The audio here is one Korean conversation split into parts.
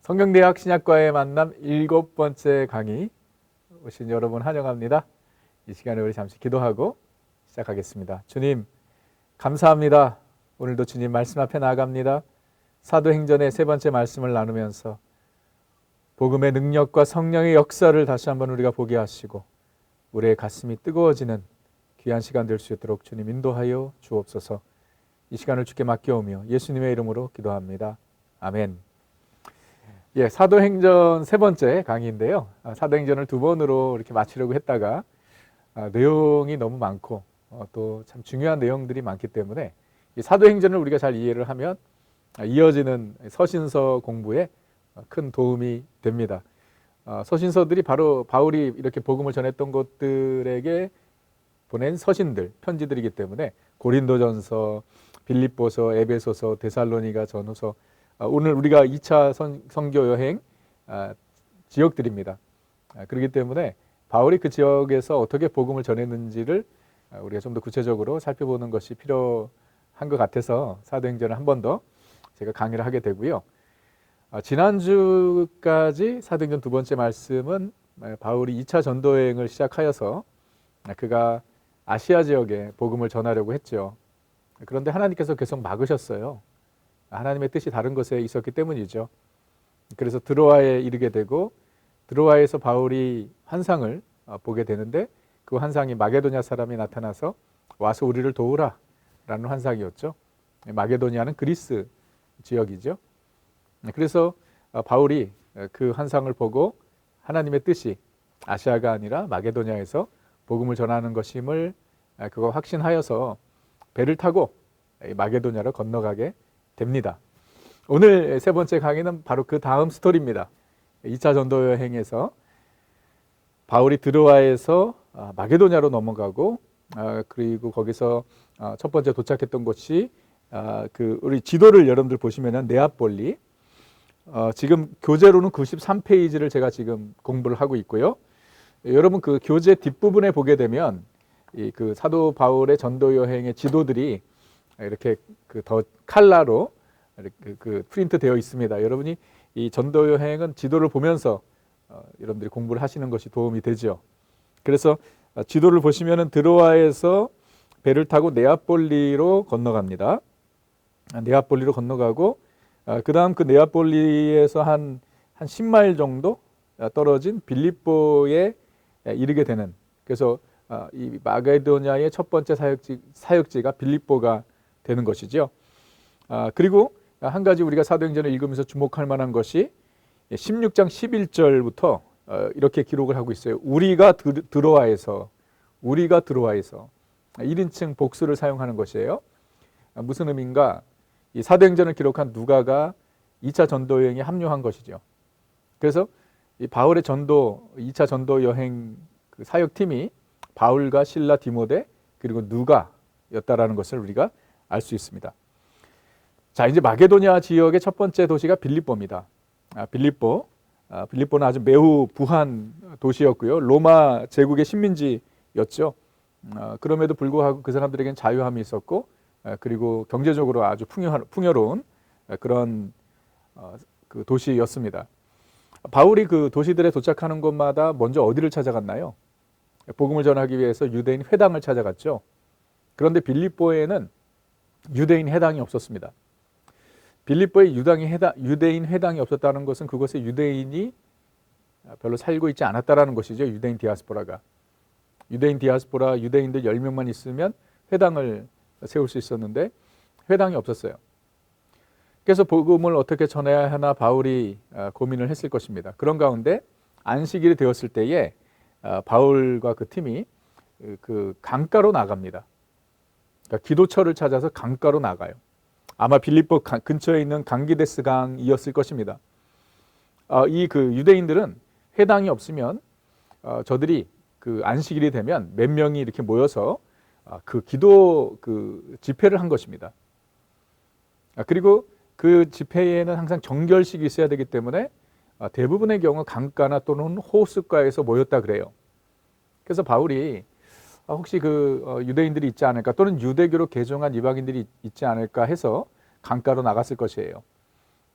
성경대학 신약과의 만남 7번째 강의 오신 여러분 환영합니다. 이 시간에 우리 잠시 기도하고 시작하겠습니다. 주님 감사합니다. 오늘도 주님 말씀 앞에 나아갑니다. 사도행전의 3번째 말씀을 나누면서 복음의 능력과 성령의 역사를 다시 한번 우리가 보게 하시고 우리의 가슴이 뜨거워지는 귀한 시간 될 수 있도록 주님 인도하여 주옵소서. 이 시간을 주께 맡겨오며 예수님의 이름으로 기도합니다. 아멘. 사도행전 3번째 강의인데요. 사도행전을 2번으로 이렇게 마치려고 했다가 내용이 너무 많고 또 참 중요한 내용들이 많기 때문에 이 사도행전을 우리가 잘 이해를 하면 이어지는 서신서 공부에 큰 도움이 됩니다. 서신서들이 바로 바울이 이렇게 복음을 전했던 곳들에게 보낸 서신들, 편지들이기 때문에 고린도전서, 빌립보서, 에베소서, 데살로니가 전후서, 오늘 우리가 2차 선교 여행 지역들입니다. 그렇기 때문에 바울이 그 지역에서 어떻게 복음을 전했는지를 우리가 좀 더 구체적으로 살펴보는 것이 필요한 것 같아서 사도행전을 한 번 더 제가 강의를 하게 되고요. 지난주까지 사도행전 2번째 말씀은 바울이 2차 전도여행을 시작하여서 그가 아시아 지역에 복음을 전하려고 했죠. 그런데 하나님께서 계속 막으셨어요. 하나님의 뜻이 다른 것에 있었기 때문이죠. 그래서 드로아에 이르게 되고 드로아에서 바울이 환상을 보게 되는데 그 환상이 마게도냐 사람이 나타나서 와서 우리를 도우라 라는 환상이었죠. 마게도냐는 그리스 지역이죠. 그래서 바울이 그 환상을 보고 하나님의 뜻이 아시아가 아니라 마게도냐에서 복음을 전하는 것임을 그거 확신하여서 배를 타고 마게도냐로 건너가게 됩니다. 오늘 3번째 강의는 바로 그 다음 스토리입니다. 2차 전도 여행에서 바울이 드로아에서 마게도냐로 넘어가고 그리고 거기서 첫 번째 도착했던 곳이 우리 지도를 여러분들 보시면은 네아폴리, 지금 교재로는 93페이지를 제가 지금 공부를 하고 있고요. 여러분 그 교재 뒷부분에 보게 되면 그 사도 바울의 전도 여행의 지도들이 이렇게 그 더 칼라로 이렇게 그 프린트 되어 있습니다. 여러분이 이 전도 여행은 지도를 보면서 여러분들이 공부를 하시는 것이 도움이 되죠. 그래서 지도를 보시면은 드로아에서 배를 타고 네아폴리로 건너갑니다. 네아폴리로 건너가고 그다음 그 네아폴리에서 한 10마일 정도 떨어진 빌립보에 이르게 되는, 그래서 이 마게도냐의 첫 번째 사역지가 빌립보가 되는 것이죠. 그리고 한 가지 우리가 사도행전을 읽으면서 주목할 만한 것이 16장 11절부터 이렇게 기록을 하고 있어요. 우리가 드로아에서 1인칭 복수를 사용하는 것이에요. 무슨 의미인가? 이 사도행전을 기록한 누가가 2차 전도 여행에 합류한 것이죠. 그래서 이 바울의 2차 전도 여행 그 사역팀이 바울과 실라, 디모데 그리고 누가였다라는 것을 우리가 알 수 있습니다. 자, 이제 마게도냐 지역의 첫 번째 도시가 빌립보입니다. 빌립보는 아주 매우 부한 도시였고요. 로마 제국의 식민지였죠. 그럼에도 불구하고 그 사람들에게는 자유함이 있었고, 그리고 경제적으로 아주 풍요로운 그런 그 도시였습니다. 바울이 그 도시들에 도착하는 곳마다 먼저 어디를 찾아갔나요? 복음을 전하기 위해서 유대인 회당을 찾아갔죠. 그런데 빌립보에는 유대인 회당이 없었습니다. 빌립보에 유대인 회당이 없었다는 것은 그곳에 유대인이 별로 살고 있지 않았다라는 것이죠. 유대인 디아스포라가. 유대인들 10명만 있으면 회당을 세울 수 있었는데 회당이 없었어요. 그래서 복음을 어떻게 전해야 하나 바울이 고민을 했을 것입니다. 그런 가운데 안식일이 되었을 때에 바울과 그 팀이 그 강가로 나갑니다. 그러니까 기도처를 찾아서 강가로 나가요. 아마 빌립보 근처에 있는 강기데스 강이었을 것입니다. 이 그 유대인들은 회당이 없으면 저들이 그 안식일이 되면 몇 명이 이렇게 모여서 그 기도 그 집회를 한 것입니다. 그리고 그 집회에는 항상 정결식이 있어야 되기 때문에 대부분의 경우 강가나 또는 호숫가에서 모였다 그래요. 그래서 바울이 혹시 그 유대인들이 있지 않을까, 또는 유대교로 개종한 이방인들이 있지 않을까 해서 강가로 나갔을 것이에요.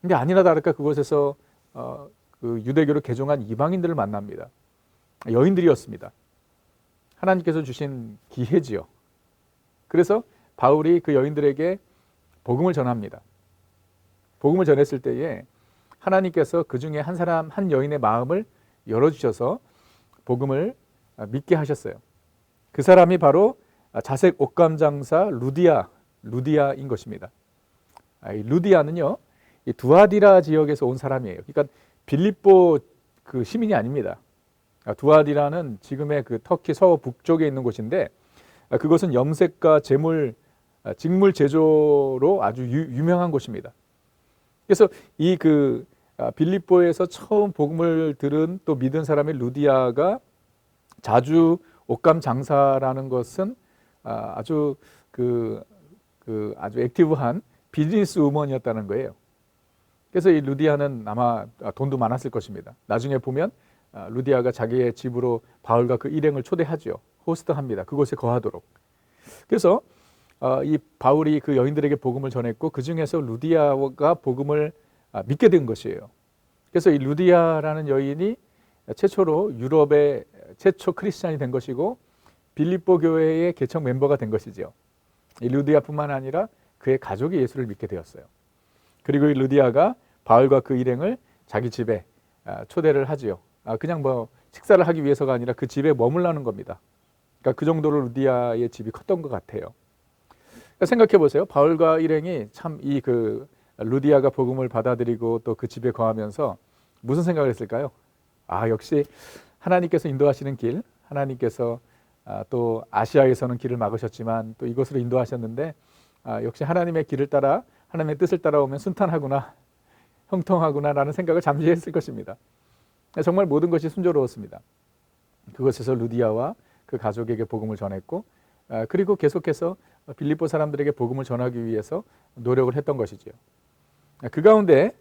근데 아니나 다를까 그곳에서 그 유대교를 개종한 이방인들을 만납니다. 여인들이었습니다. 하나님께서 주신 기회지요. 그래서 바울이 그 여인들에게 복음을 전합니다. 복음을 전했을 때에 하나님께서 그 중에 한 사람, 한 여인의 마음을 열어주셔서 복음을 믿게 하셨어요. 그 사람이 바로 자색 옷감 장사 루디아인 것입니다. 이 루디아는요, 이 두아디라 지역에서 온 사람이에요. 그러니까 빌립보 그 시민이 아닙니다. 두아디라는 지금의 그 터키 서북쪽에 있는 곳인데, 그것은 염색과 직물 제조로 아주 유명한 곳입니다. 그래서 이 그 빌립보에서 처음 복음을 들은 또 믿은 사람의 루디아가 자주 옷감 장사라는 것은 아주 아주 액티브한 비즈니스 우먼이었다는 거예요. 그래서 이 루디아는 아마 돈도 많았을 것입니다. 나중에 보면 루디아가 자기의 집으로 바울과 그 일행을 초대하죠. 호스트합니다. 그곳에 거하도록. 그래서 이 바울이 그 여인들에게 복음을 전했고 그 중에서 루디아가 복음을 믿게 된 것이에요. 그래서 이 루디아라는 여인이 최초로 유럽의 최초 크리스찬이 된 것이고 빌립보 교회의 개척 멤버가 된 것이죠. 이 루디아뿐만 아니라 그의 가족이 예수를 믿게 되었어요. 그리고 이 루디아가 바울과 그 일행을 자기 집에 초대를 하지요. 그냥 뭐 식사를 하기 위해서가 아니라 그 집에 머물라는 겁니다. 그러니까 그 정도로 루디아의 집이 컸던 것 같아요. 그러니까 생각해 보세요. 바울과 일행이 참 이 그 루디아가 복음을 받아들이고 또 그 집에 거하면서 무슨 생각을 했을까요? 역시 하나님께서 인도하시는 길, 하나님께서 또 아시아에서는 길을 막으셨지만 또 이곳으로 인도하셨는데 역시 하나님의 길을 따라 하나님의 뜻을 따라오면 순탄하구나, 형통하구나라는 생각을 잠시 했을 것입니다. 정말 모든 것이 순조로웠습니다. 그곳에서 루디아와 그 가족에게 복음을 전했고 그리고 계속해서 빌립보 사람들에게 복음을 전하기 위해서 노력을 했던 것이지요. 그 가운데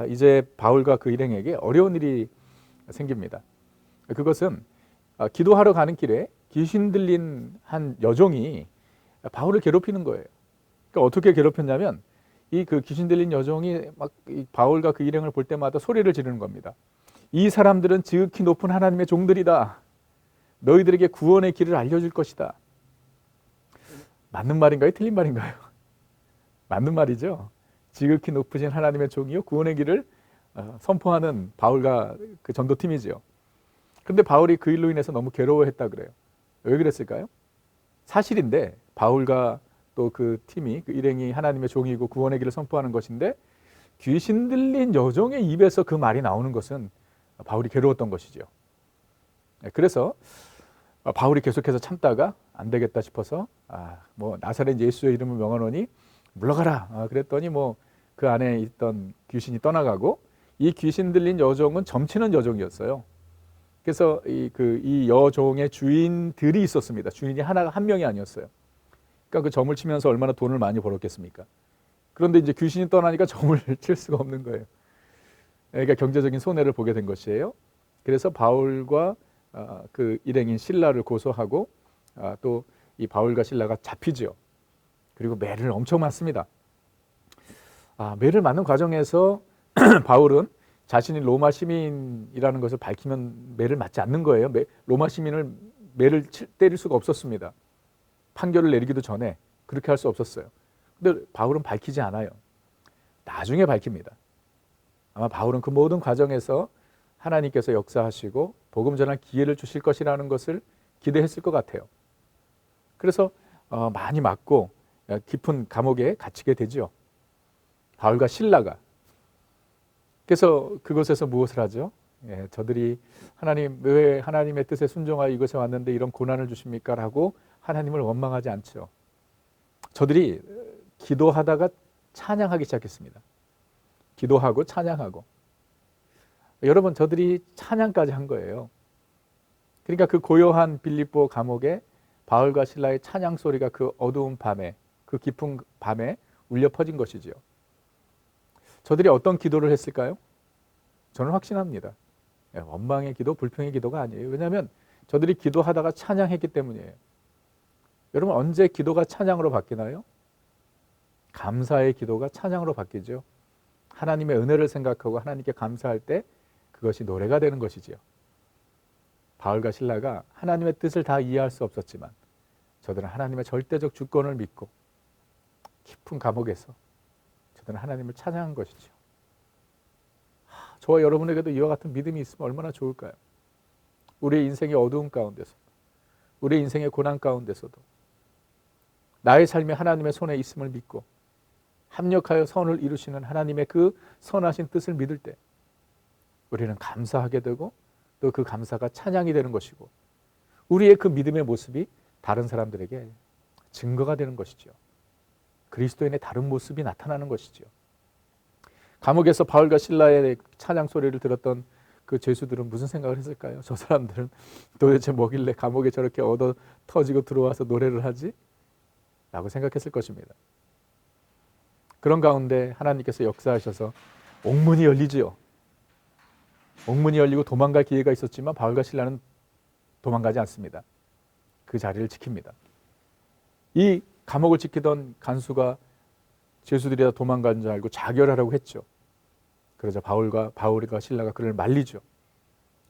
이제 바울과 그 일행에게 어려운 일이 생깁니다. 그것은 기도하러 가는 길에 귀신 들린 한 여종이 바울을 괴롭히는 거예요. 그러니까 어떻게 괴롭혔냐면 이 그 귀신 들린 여종이 막 바울과 그 일행을 볼 때마다 소리를 지르는 겁니다. 이 사람들은 지극히 높은 하나님의 종들이다. 너희들에게 구원의 길을 알려줄 것이다. 맞는 말인가요? 틀린 말인가요? 맞는 말이죠. 지극히 높으신 하나님의 종이요 구원의 길을 선포하는 바울과 그 전도팀이지요. 그런데 바울이 그 일로 인해서 너무 괴로워했다 그래요. 왜 그랬을까요? 사실인데 바울과 또 그 팀이 그 일행이 하나님의 종이고 구원의 길을 선포하는 것인데 귀신 들린 여종의 입에서 그 말이 나오는 것은 바울이 괴로웠던 것이죠. 그래서 바울이 계속해서 참다가 안 되겠다 싶어서 뭐 나사렛 예수의 이름을 명하노니 물러가라. 그랬더니 뭐 그 안에 있던 귀신이 떠나가고 이 귀신 들린 여종은 점치는 여종이었어요. 그래서 이 여종의 주인들이 있었습니다. 주인이 한 명이 아니었어요. 그러니까 그 점을 치면서 얼마나 돈을 많이 벌었겠습니까? 그런데 이제 귀신이 떠나니까 점을 칠 수가 없는 거예요. 그러니까 경제적인 손해를 보게 된 것이에요. 그래서 바울과 그 일행인 실라를 고소하고 또 이 바울과 실라가 잡히죠. 그리고 매를 엄청 맞습니다. 매를 맞는 과정에서 바울은 자신이 로마 시민이라는 것을 밝히면 매를 맞지 않는 거예요. 로마 시민을 매를 때릴 수가 없었습니다. 판결을 내리기도 전에 그렇게 할 수 없었어요. 근데 바울은 밝히지 않아요. 나중에 밝힙니다. 아마 바울은 그 모든 과정에서 하나님께서 역사하시고 복음 전할 기회를 주실 것이라는 것을 기대했을 것 같아요. 그래서 많이 맞고 깊은 감옥에 갇히게 되죠. 바울과 실라가. 그래서 그곳에서 무엇을 하죠? 저들이 왜 하나님의 뜻에 순종하여 이곳에 왔는데 이런 고난을 주십니까? 라고 하나님을 원망하지 않죠. 저들이 기도하다가 찬양하기 시작했습니다. 기도하고 찬양하고. 여러분, 저들이 찬양까지 한 거예요. 그러니까 그 고요한 빌립보 감옥에 바울과 실라의 찬양 소리가 그 어두운 밤에, 그 깊은 밤에 울려 퍼진 것이지요. 저들이 어떤 기도를 했을까요? 저는 확신합니다. 원망의 기도, 불평의 기도가 아니에요. 왜냐하면 저들이 기도하다가 찬양했기 때문이에요. 여러분, 언제 기도가 찬양으로 바뀌나요? 감사의 기도가 찬양으로 바뀌죠. 하나님의 은혜를 생각하고 하나님께 감사할 때 그것이 노래가 되는 것이지요. 바울과 실라가 하나님의 뜻을 다 이해할 수 없었지만 저들은 하나님의 절대적 주권을 믿고 깊은 감옥에서 저들은 하나님을 찬양한 것이죠. 저와 여러분에게도 이와 같은 믿음이 있으면 얼마나 좋을까요? 우리의 인생의 어두움 가운데서, 우리의 인생의 고난 가운데서도 나의 삶이 하나님의 손에 있음을 믿고 합력하여 선을 이루시는 하나님의 그 선하신 뜻을 믿을 때 우리는 감사하게 되고 또 그 감사가 찬양이 되는 것이고 우리의 그 믿음의 모습이 다른 사람들에게 증거가 되는 것이죠. 그리스도인의 다른 모습이 나타나는 것이죠. 감옥에서 바울과 실라의 찬양 소리를 들었던 그 죄수들은 무슨 생각을 했을까요? 저 사람들은 도대체 뭐길래 감옥에 저렇게 얻어 터지고 들어와서 노래를 하지? 라고 생각했을 것입니다. 그런 가운데 하나님께서 역사하셔서 옥문이 열리지요. 옥문이 열리고 도망갈 기회가 있었지만 바울과 실라는 도망가지 않습니다. 그 자리를 지킵니다. 이 감옥을 지키던 간수가 죄수들이 다 도망간 줄 알고 자결하라고 했죠. 그러자 바울과 실라가 그를 말리죠.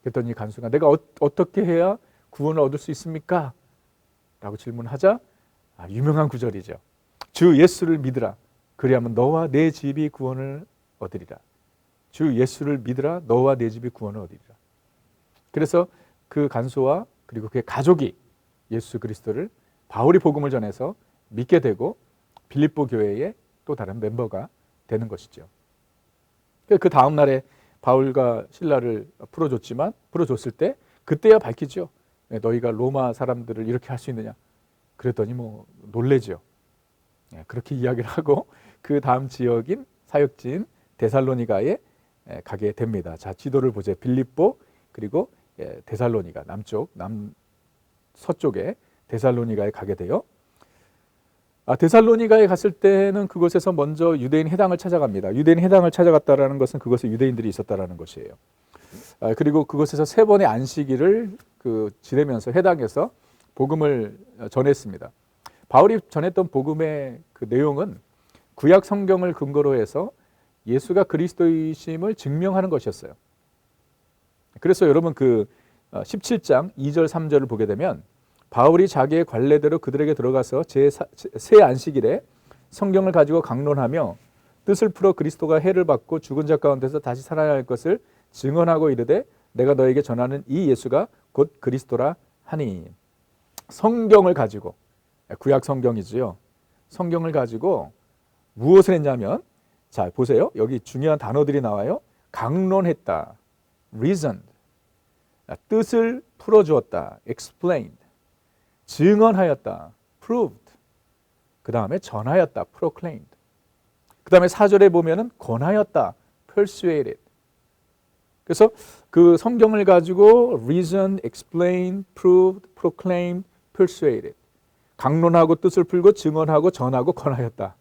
그랬더니 간수가 내가 어떻게 해야 구원을 얻을 수 있습니까? 라고 질문하자 유명한 구절이죠. 주 예수를 믿으라. 그리하면 너와 내 집이 구원을 얻으리라. 주 예수를 믿으라. 너와 내 집이 구원을 얻으리라. 그래서 그 간수와 그리고 그의 가족이 예수 그리스도를 바울이 복음을 전해서 믿게 되고 빌립보 교회의 또 다른 멤버가 되는 것이죠. 그 다음 날에 바울과 실라를 풀어줬을 때 그때야 밝히죠. 너희가 로마 사람들을 이렇게 할 수 있느냐. 그랬더니 놀래죠. 그렇게 이야기를 하고 그 다음 지역인 사역지인 데살로니가에 가게 됩니다. 자, 지도를 보세요. 빌립보 그리고 데살로니가 서쪽에 데살로니가에 가게 돼요. 데살로니가에 갔을 때는 그곳에서 먼저 유대인 회당을 찾아갑니다. 유대인 회당을 찾아갔다라는 것은 그곳에 유대인들이 있었다라는 것이에요. 그리고 그곳에서 3번의 안식일을 지내면서 회당에서 복음을 전했습니다. 바울이 전했던 복음의 그 내용은 구약 성경을 근거로 해서 예수가 그리스도이심을 증명하는 것이었어요. 그래서 여러분 17장 2절 3절을 보게 되면 바울이 자기의 관례대로 그들에게 들어가서 새 안식일에 성경을 가지고 강론하며 뜻을 풀어 그리스도가 해를 받고 죽은 자 가운데서 다시 살아야 할 것을 증언하고 이르되 내가 너에게 전하는 이 예수가 곧 그리스도라 하니. 성경을 가지고 구약 성경이지요. 성경을 가지고 무엇을 했냐면 자 보세요. 여기 중요한 단어들이 나와요. 강론했다. reasoned. 뜻을 풀어주었다. explained. 증언하였다. proved. 그 다음에 전하였다. proclaimed. 그 다음에 4절에 보면은 권하였다. persuaded. 그래서 그 성경을 가지고 reasoned, explained, proved, proclaimed, persuaded. 강론하고 뜻을 풀고 증언하고 전하고 권하였다.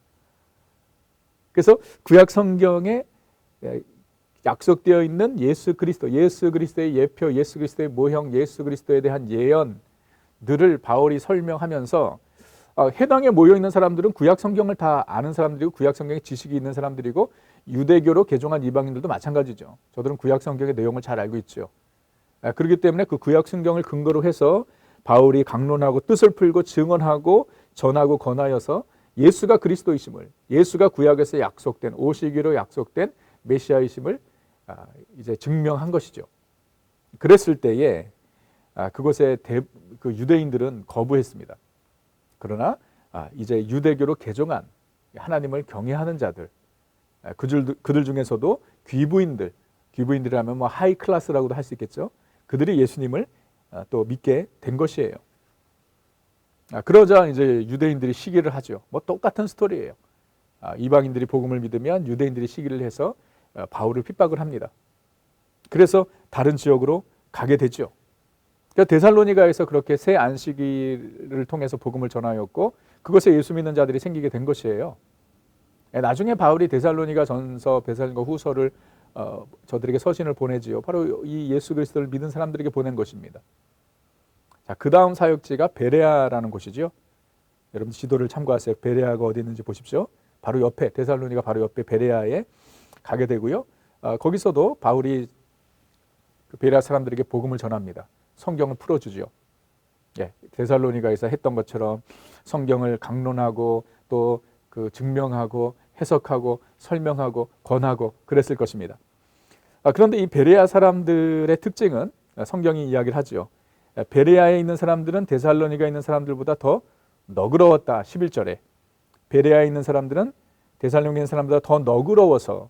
그래서 구약 성경에 약속되어 있는 예수 그리스도의 예표, 예수 그리스도의 모형, 예수 그리스도에 대한 예언들을 바울이 설명하면서 해당에 모여 있는 사람들은 구약 성경을 다 아는 사람들이고 구약 성경에 지식이 있는 사람들이고 유대교로 개종한 이방인들도 마찬가지죠. 저들은 구약 성경의 내용을 잘 알고 있죠. 그렇기 때문에 그 구약 성경을 근거로 해서 바울이 강론하고 뜻을 풀고 증언하고 전하고 권하여서 예수가 그리스도이심을, 예수가 구약에서 약속된 오시기로 약속된 메시아이심을 이제 증명한 것이죠. 그랬을 때에 그곳에 그 유대인들은 거부했습니다. 그러나 이제 유대교로 개종한 하나님을 경외하는 자들, 그들 중에서도 귀부인들이라면 하이 클래스라고도 할 수 있겠죠. 그들이 예수님을 또 믿게 된 것이에요. 그러자 이제 유대인들이 시기를 하죠. 똑같은 스토리예요. 이방인들이 복음을 믿으면 유대인들이 시기를 해서 바울을 핍박을 합니다. 그래서 다른 지역으로 가게 되죠. 그러니까 데살로니가에서 그렇게 새 안식일을 통해서 복음을 전하였고 그것에 예수 믿는 자들이 생기게 된 것이에요. 나중에 바울이 데살로니가 전서, 데살로니가 후서를 저들에게 서신을 보내지요. 바로 이 예수 그리스도를 믿은 사람들에게 보낸 것입니다. 자, 그 다음 사역지가 베레아라는 곳이죠. 여러분 지도를 참고하세요. 베레아가 어디 있는지 보십시오. 바로 옆에 데살로니가 바로 옆에 베레아에 가게 되고요. 거기서도 바울이 그 베레아 사람들에게 복음을 전합니다. 성경을 풀어주죠. 예, 데살로니가에서 했던 것처럼 성경을 강론하고 또 그 증명하고 해석하고 설명하고 권하고 그랬을 것입니다. 그런데 이 베레아 사람들의 특징은 성경이 이야기를 하죠. 베레아에 있는 사람들은 데살로니가에 있는 사람들보다 더 너그러웠다. 11절에 베레아에 있는 사람들은 데살로니가에 있는 사람보다 더 너그러워서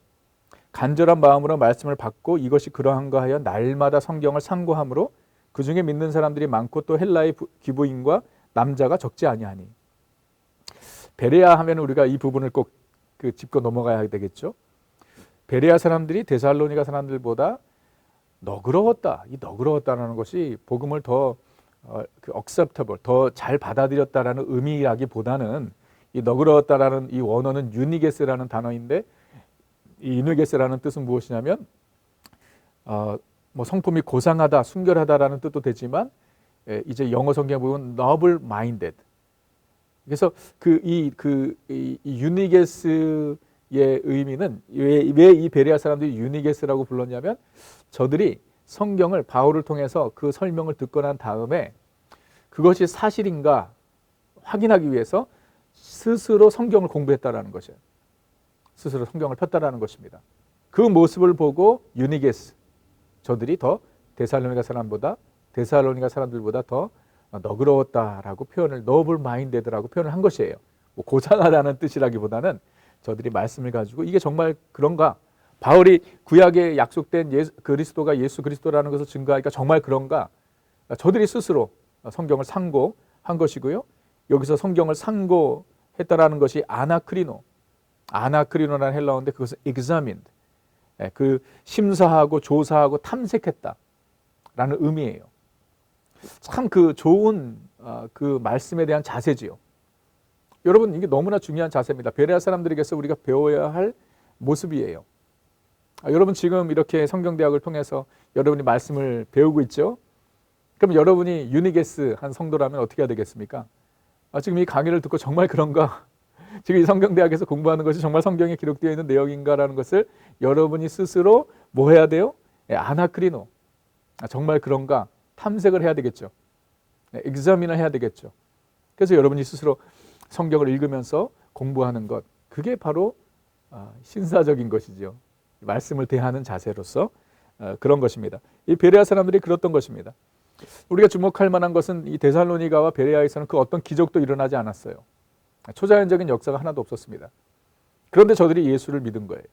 간절한 마음으로 말씀을 받고 이것이 그러한가 하여 날마다 성경을 상고함으로 그 중에 믿는 사람들이 많고 또 헬라의 기부인과 남자가 적지 아니하니. 베레아 하면 우리가 이 부분을 꼭 짚고 넘어가야 되겠죠. 베레아 사람들이 데살로니가 사람들보다 너그러웠다. 이 너그러웠다는 것이 복음을 더 acceptable, 더 잘 받아들였다라는 의미라기보다는 이 너그러웠다라는 이 원어는 유니게스라는 단어인데 이 유니게스라는 뜻은 무엇이냐면 뭐 성품이 고상하다, 순결하다라는 뜻도 되지만 이제 영어 성경에 보면 noble minded. 그래서 이 유니게스의 의미는 왜 이 베레아 사람들이 유니게스라고 불렀냐면 저들이 성경을 바울을 통해서 그 설명을 듣고 난 다음에 그것이 사실인가 확인하기 위해서 스스로 성경을 공부했다라는 것이에요. 스스로 성경을 폈다라는 것입니다. 그 모습을 보고 유니게스, 저들이 더 데살로니가 사람들보다 더 너그러웠다라고 표현을 noble minded라고 표현을 한 것이에요. 뭐 고상하다는 뜻이라기보다는 저들이 말씀을 가지고 이게 정말 그런가? 바울이 구약에 약속된 그리스도가 예수 그리스도라는 것을 증거하니까 정말 그런가? 저들이 스스로 성경을 상고한 것이고요. 여기서 성경을 상고했다라는 것이 아나크리노라는 헬라어인데 그것은 examined, 그 심사하고 조사하고 탐색했다라는 의미예요. 참 그 좋은 그 말씀에 대한 자세지요. 여러분 이게 너무나 중요한 자세입니다. 베레아 사람들에게서 우리가 배워야 할 모습이에요. 여러분 지금 이렇게 성경대학을 통해서 여러분이 말씀을 배우고 있죠. 그럼 여러분이 유니게스 한 성도라면 어떻게 해야 되겠습니까? 지금 이 강의를 듣고 정말 그런가? 지금 이 성경대학에서 공부하는 것이 정말 성경에 기록되어 있는 내용인가라는 것을 여러분이 스스로 뭐 해야 돼요? 아나크리노. 정말 그런가? 탐색을 해야 되겠죠. examine을 해야 되겠죠. 그래서 여러분이 스스로 성경을 읽으면서 공부하는 것, 그게 바로 신사적인 것이죠. 말씀을 대하는 자세로서 그런 것입니다. 이 베레아 사람들이 그랬던 것입니다. 우리가 주목할 만한 것은 이 데살로니가와 베레아에서는 그 어떤 기적도 일어나지 않았어요. 초자연적인 역사가 하나도 없었습니다. 그런데 저들이 예수를 믿은 거예요.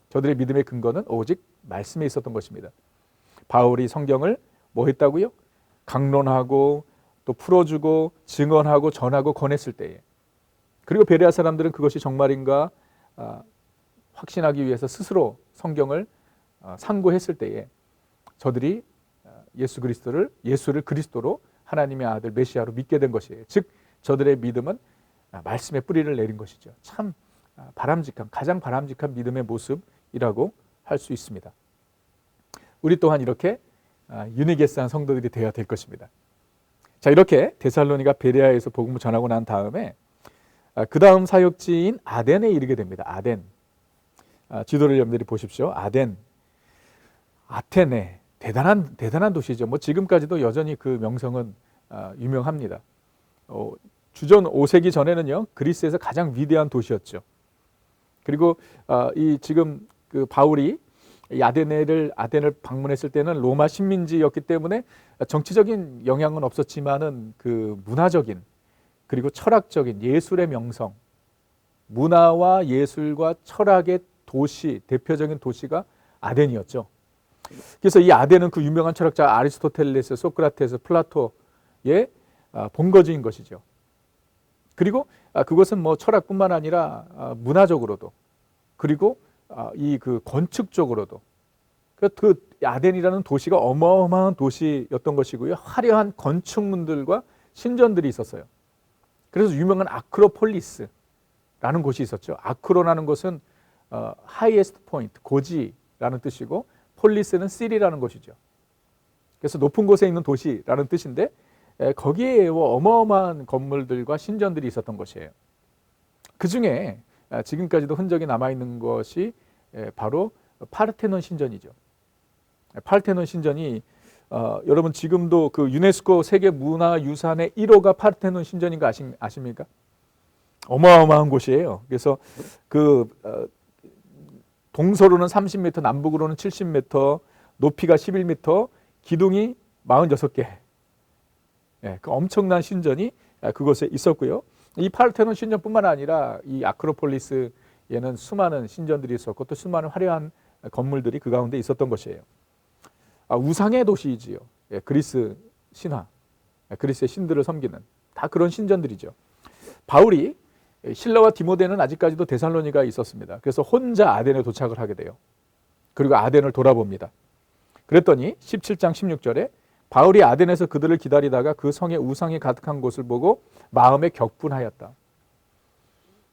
저들의 믿음의 근거는 오직 말씀에 있었던 것입니다. 바울이 성경을 뭐 했다고요? 강론하고 또 풀어주고 증언하고 전하고 권했을 때에, 그리고 베레아 사람들은 그것이 정말인가 확신하기 위해서 스스로 성경을 상고했을 때에 저들이 예수를 그리스도로 하나님의 아들 메시아로 믿게 된 것이에요. 즉 저들의 믿음은 말씀의 뿌리를 내린 것이죠. 참 가장 바람직한 믿음의 모습이라고 할 수 있습니다. 우리 또한 이렇게 유니게스한 성도들이 되어야 될 것입니다. 자, 이렇게 데살로니가 베레아에서 복음을 전하고 난 다음에 그 다음 사역지인 아덴에 이르게 됩니다. 아덴. 지도를 여러분들이 보십시오. 아테네. 대단한 도시죠. 뭐 지금까지도 여전히 그 명성은 유명합니다. 주전 5세기 전에는요, 그리스에서 가장 위대한 도시였죠. 그리고 이 지금 그 바울이 이 아덴을 방문했을 때는 로마 식민지였기 때문에 정치적인 영향은 없었지만은 그 문화적인 그리고 철학적인 예술의 명성, 문화와 예술과 철학의 도시, 대표적인 도시가 아덴이었죠. 그래서 이 아덴은 그 유명한 철학자 아리스토텔레스, 소크라테스, 플라토의 본거지인 것이죠. 그리고 그것은 뭐 철학뿐만 아니라 문화적으로도, 그리고 이 그 건축적으로도 그 아덴이라는 도시가 어마어마한 도시였던 것이고요. 화려한 건축물들과 신전들이 있었어요. 그래서 유명한 아크로폴리스라는 곳이 있었죠. 아크로라는 것은 highest point, 고지라는 뜻이고, 폴리스는 city라는 것이죠. 그래서 높은 곳에 있는 도시라는 뜻인데 거기에 어마어마한 건물들과 신전들이 있었던 것이에요. 그 중에 지금까지도 흔적이 남아있는 것이 바로 파르테논 신전이죠. 파르테논 신전이 여러분 지금도 그 유네스코 세계문화유산의 1호가 파르테논 신전인 거 아십니까? 어마어마한 곳이에요. 그래서 그 동서로는 30m, 남북으로는 70m, 높이가 11m, 기둥이 46개. 그 엄청난 신전이 그곳에 있었고요. 이 파르테논 신전뿐만 아니라 이 아크로폴리스에는 수많은 신전들이 있었고 또 수많은 화려한 건물들이 그 가운데 있었던 것이에요. 우상의 도시이지요. 그리스 신화, 그리스의 신들을 섬기는 다 그런 신전들이죠. 바울이 실라와 디모데는 아직까지도 데살로니가에 있었습니다. 그래서 혼자 아덴에 도착을 하게 돼요. 그리고 아덴을 돌아봅니다. 그랬더니 17장 16절에 바울이 아덴에서 그들을 기다리다가 그 성에 우상이 가득한 곳을 보고 마음에 격분하였다.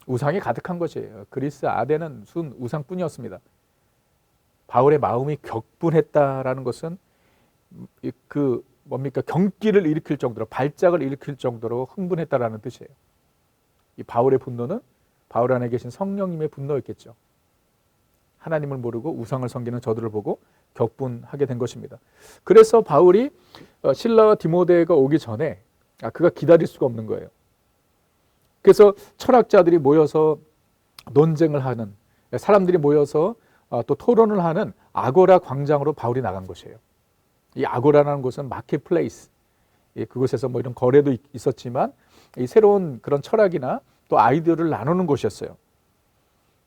우상이 가득한 것이에요. 그리스 아덴은 순 우상뿐이었습니다. 바울의 마음이 격분했다라는 것은 그 뭡니까? 경기를 일으킬 정도로, 발작을 일으킬 정도로 흥분했다라는 뜻이에요. 이 바울의 분노는 바울 안에 계신 성령님의 분노였겠죠. 하나님을 모르고 우상을 섬기는 저들을 보고 격분하게 된 것입니다. 그래서 바울이 실라와 디모데가 오기 전에 그가 기다릴 수가 없는 거예요. 그래서 철학자들이 모여서 논쟁을 하는, 사람들이 모여서 또 토론을 하는 아고라 광장으로 바울이 나간 것이에요. 이 아고라라는 곳은 마켓플레이스, 그곳에서 뭐 이런 거래도 있었지만 이 새로운 그런 철학이나 또 아이디어를 나누는 곳이었어요.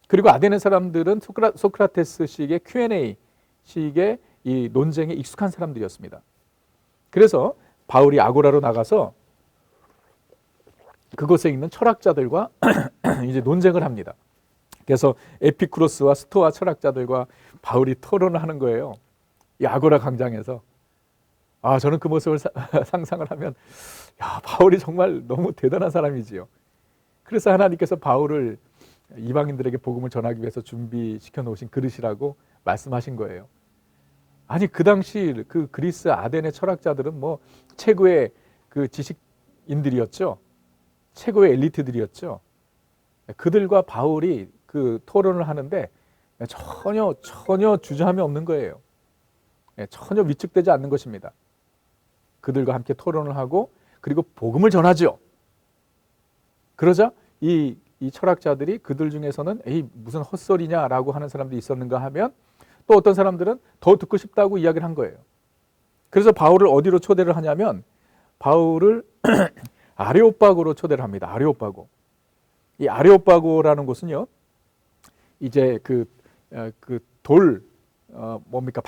그리고 아테네 사람들은 소크라테스식의 Q&A 식의 이 논쟁에 익숙한 사람들이었습니다. 그래서 바울이 아고라로 나가서 그곳에 있는 철학자들과 이제 논쟁을 합니다. 그래서 에피쿠로스와 스토아 철학자들과 바울이 토론을 하는 거예요. 이 아고라 광장에서. 저는 그 모습을 상상을 하면 바울이 정말 너무 대단한 사람이지요. 그래서 하나님께서 바울을 이방인들에게 복음을 전하기 위해서 준비시켜 놓으신 그릇이라고 말씀하신 거예요. 아니 그 당시 그 그리스 아덴의 철학자들은 뭐 최고의 그 지식인들이었죠. 최고의 엘리트들이었죠. 그들과 바울이 그 토론을 하는데 전혀 주저함이 없는 거예요. 전혀 위축되지 않는 것입니다. 그들과 함께 토론을 하고 그리고 복음을 전하죠. 그러자 이 철학자들이 그들 중에서는 에이 무슨 헛소리냐라고 하는 사람들이 있었는가 하면 또 어떤 사람들은 더 듣고 싶다고 이야기를 한 거예요. 그래서 바울을 어디로 초대를 하냐면 바울을 아레오파고로 초대를 합니다. 아레오파고. 이 아레오파고라는 곳은요. 이제 뭡니까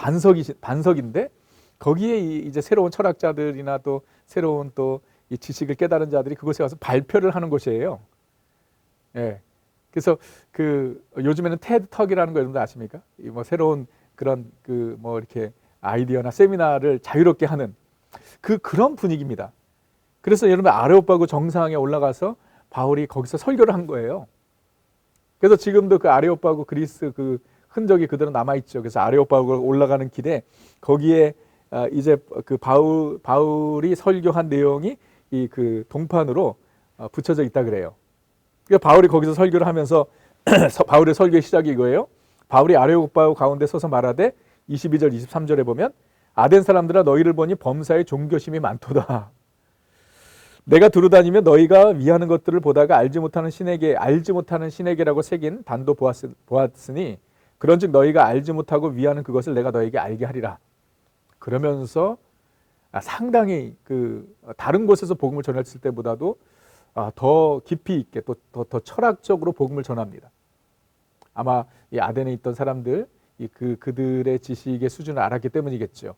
반석인데 거기에 이제 새로운 철학자들이나 또 새로운 또 이 지식을 깨달은 자들이 그곳에 와서 발표를 하는 곳이에요. 그래서 요즘에는 테드턱이라는 거 여러분들 아십니까? 뭐 새로운 그런 뭐 이렇게 아이디어나 세미나를 자유롭게 하는 그런 분위기입니다. 그래서 여러분 아레오파고 정상에 올라가서 바울이 거기서 설교를 한 거예요. 그래서 지금도 그 아레오파고 그리스 그 흔적이 그대로 남아 있죠. 그래서 아레오파고 올라가는 길에 거기에 이제 그 바울이 설교한 내용이 이 그 동판으로 붙여져 있다 그래요. 그러니까 바울이 거기서 설교를 하면서 바울의 설교의 시작이 이거예요. 바울이 아레오파고 가운데 서서 말하되 22절 23절에 보면 아덴 사람들아 너희를 보니 범사에 종교심이 많도다. 내가 두루다니며 너희가 위하는 것들을 보다가 알지 못하는 신에게라고 새긴 단도 보았으니 그런즉 너희가 알지 못하고 위하는 그것을 내가 너희에게 알게 하리라. 그러면서 상당히 다른 곳에서 복음을 전했을 때보다도 더 깊이 있게 더 철학적으로 복음을 전합니다. 아마 이 아덴에 있던 사람들 그들의 지식의 수준을 알았기 때문이겠죠.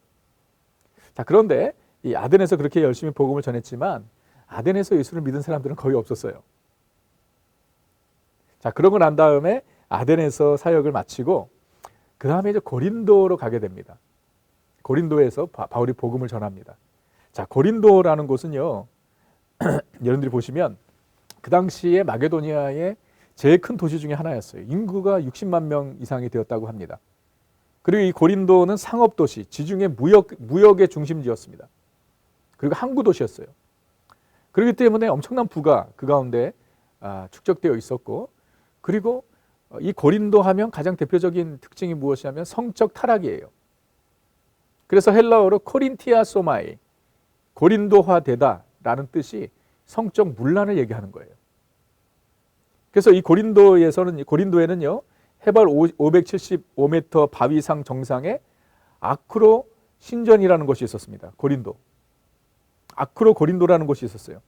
자, 그런데 이 아덴에서 그렇게 열심히 복음을 전했지만 아덴에서 예수를 믿은 사람들은 거의 없었어요. 자, 그러고 난 다음에 아덴에서 사역을 마치고 그 다음에 이제 고린도로 가게 됩니다. 고린도에서 바울이 복음을 전합니다. 자, 고린도라는 곳은요, 여러분들이 보시면 그 당시에 마게도니아의 제일 큰 도시 중에 하나였어요. 인구가 60만 명 이상이 되었다고 합니다. 그리고 이 고린도는 상업도시, 지중해 무역의 중심지였습니다. 그리고 항구 도시였어요. 그렇기 때문에 엄청난 부가 그 가운데 축적되어 있었고, 그리고 이 고린도 하면 가장 대표적인 특징이 무엇이냐면 성적 타락이에요. 그래서 헬라어로 코린티아 소마이, 고린도화되다라는 뜻이 성적 문란을 얘기하는 거예요. 그래서 이 고린도에는요 해발 575m 바위상 정상에 아크로 신전이라는 곳이 있었습니다. 고린도. 아크로 고린도라는 곳이 있었어요.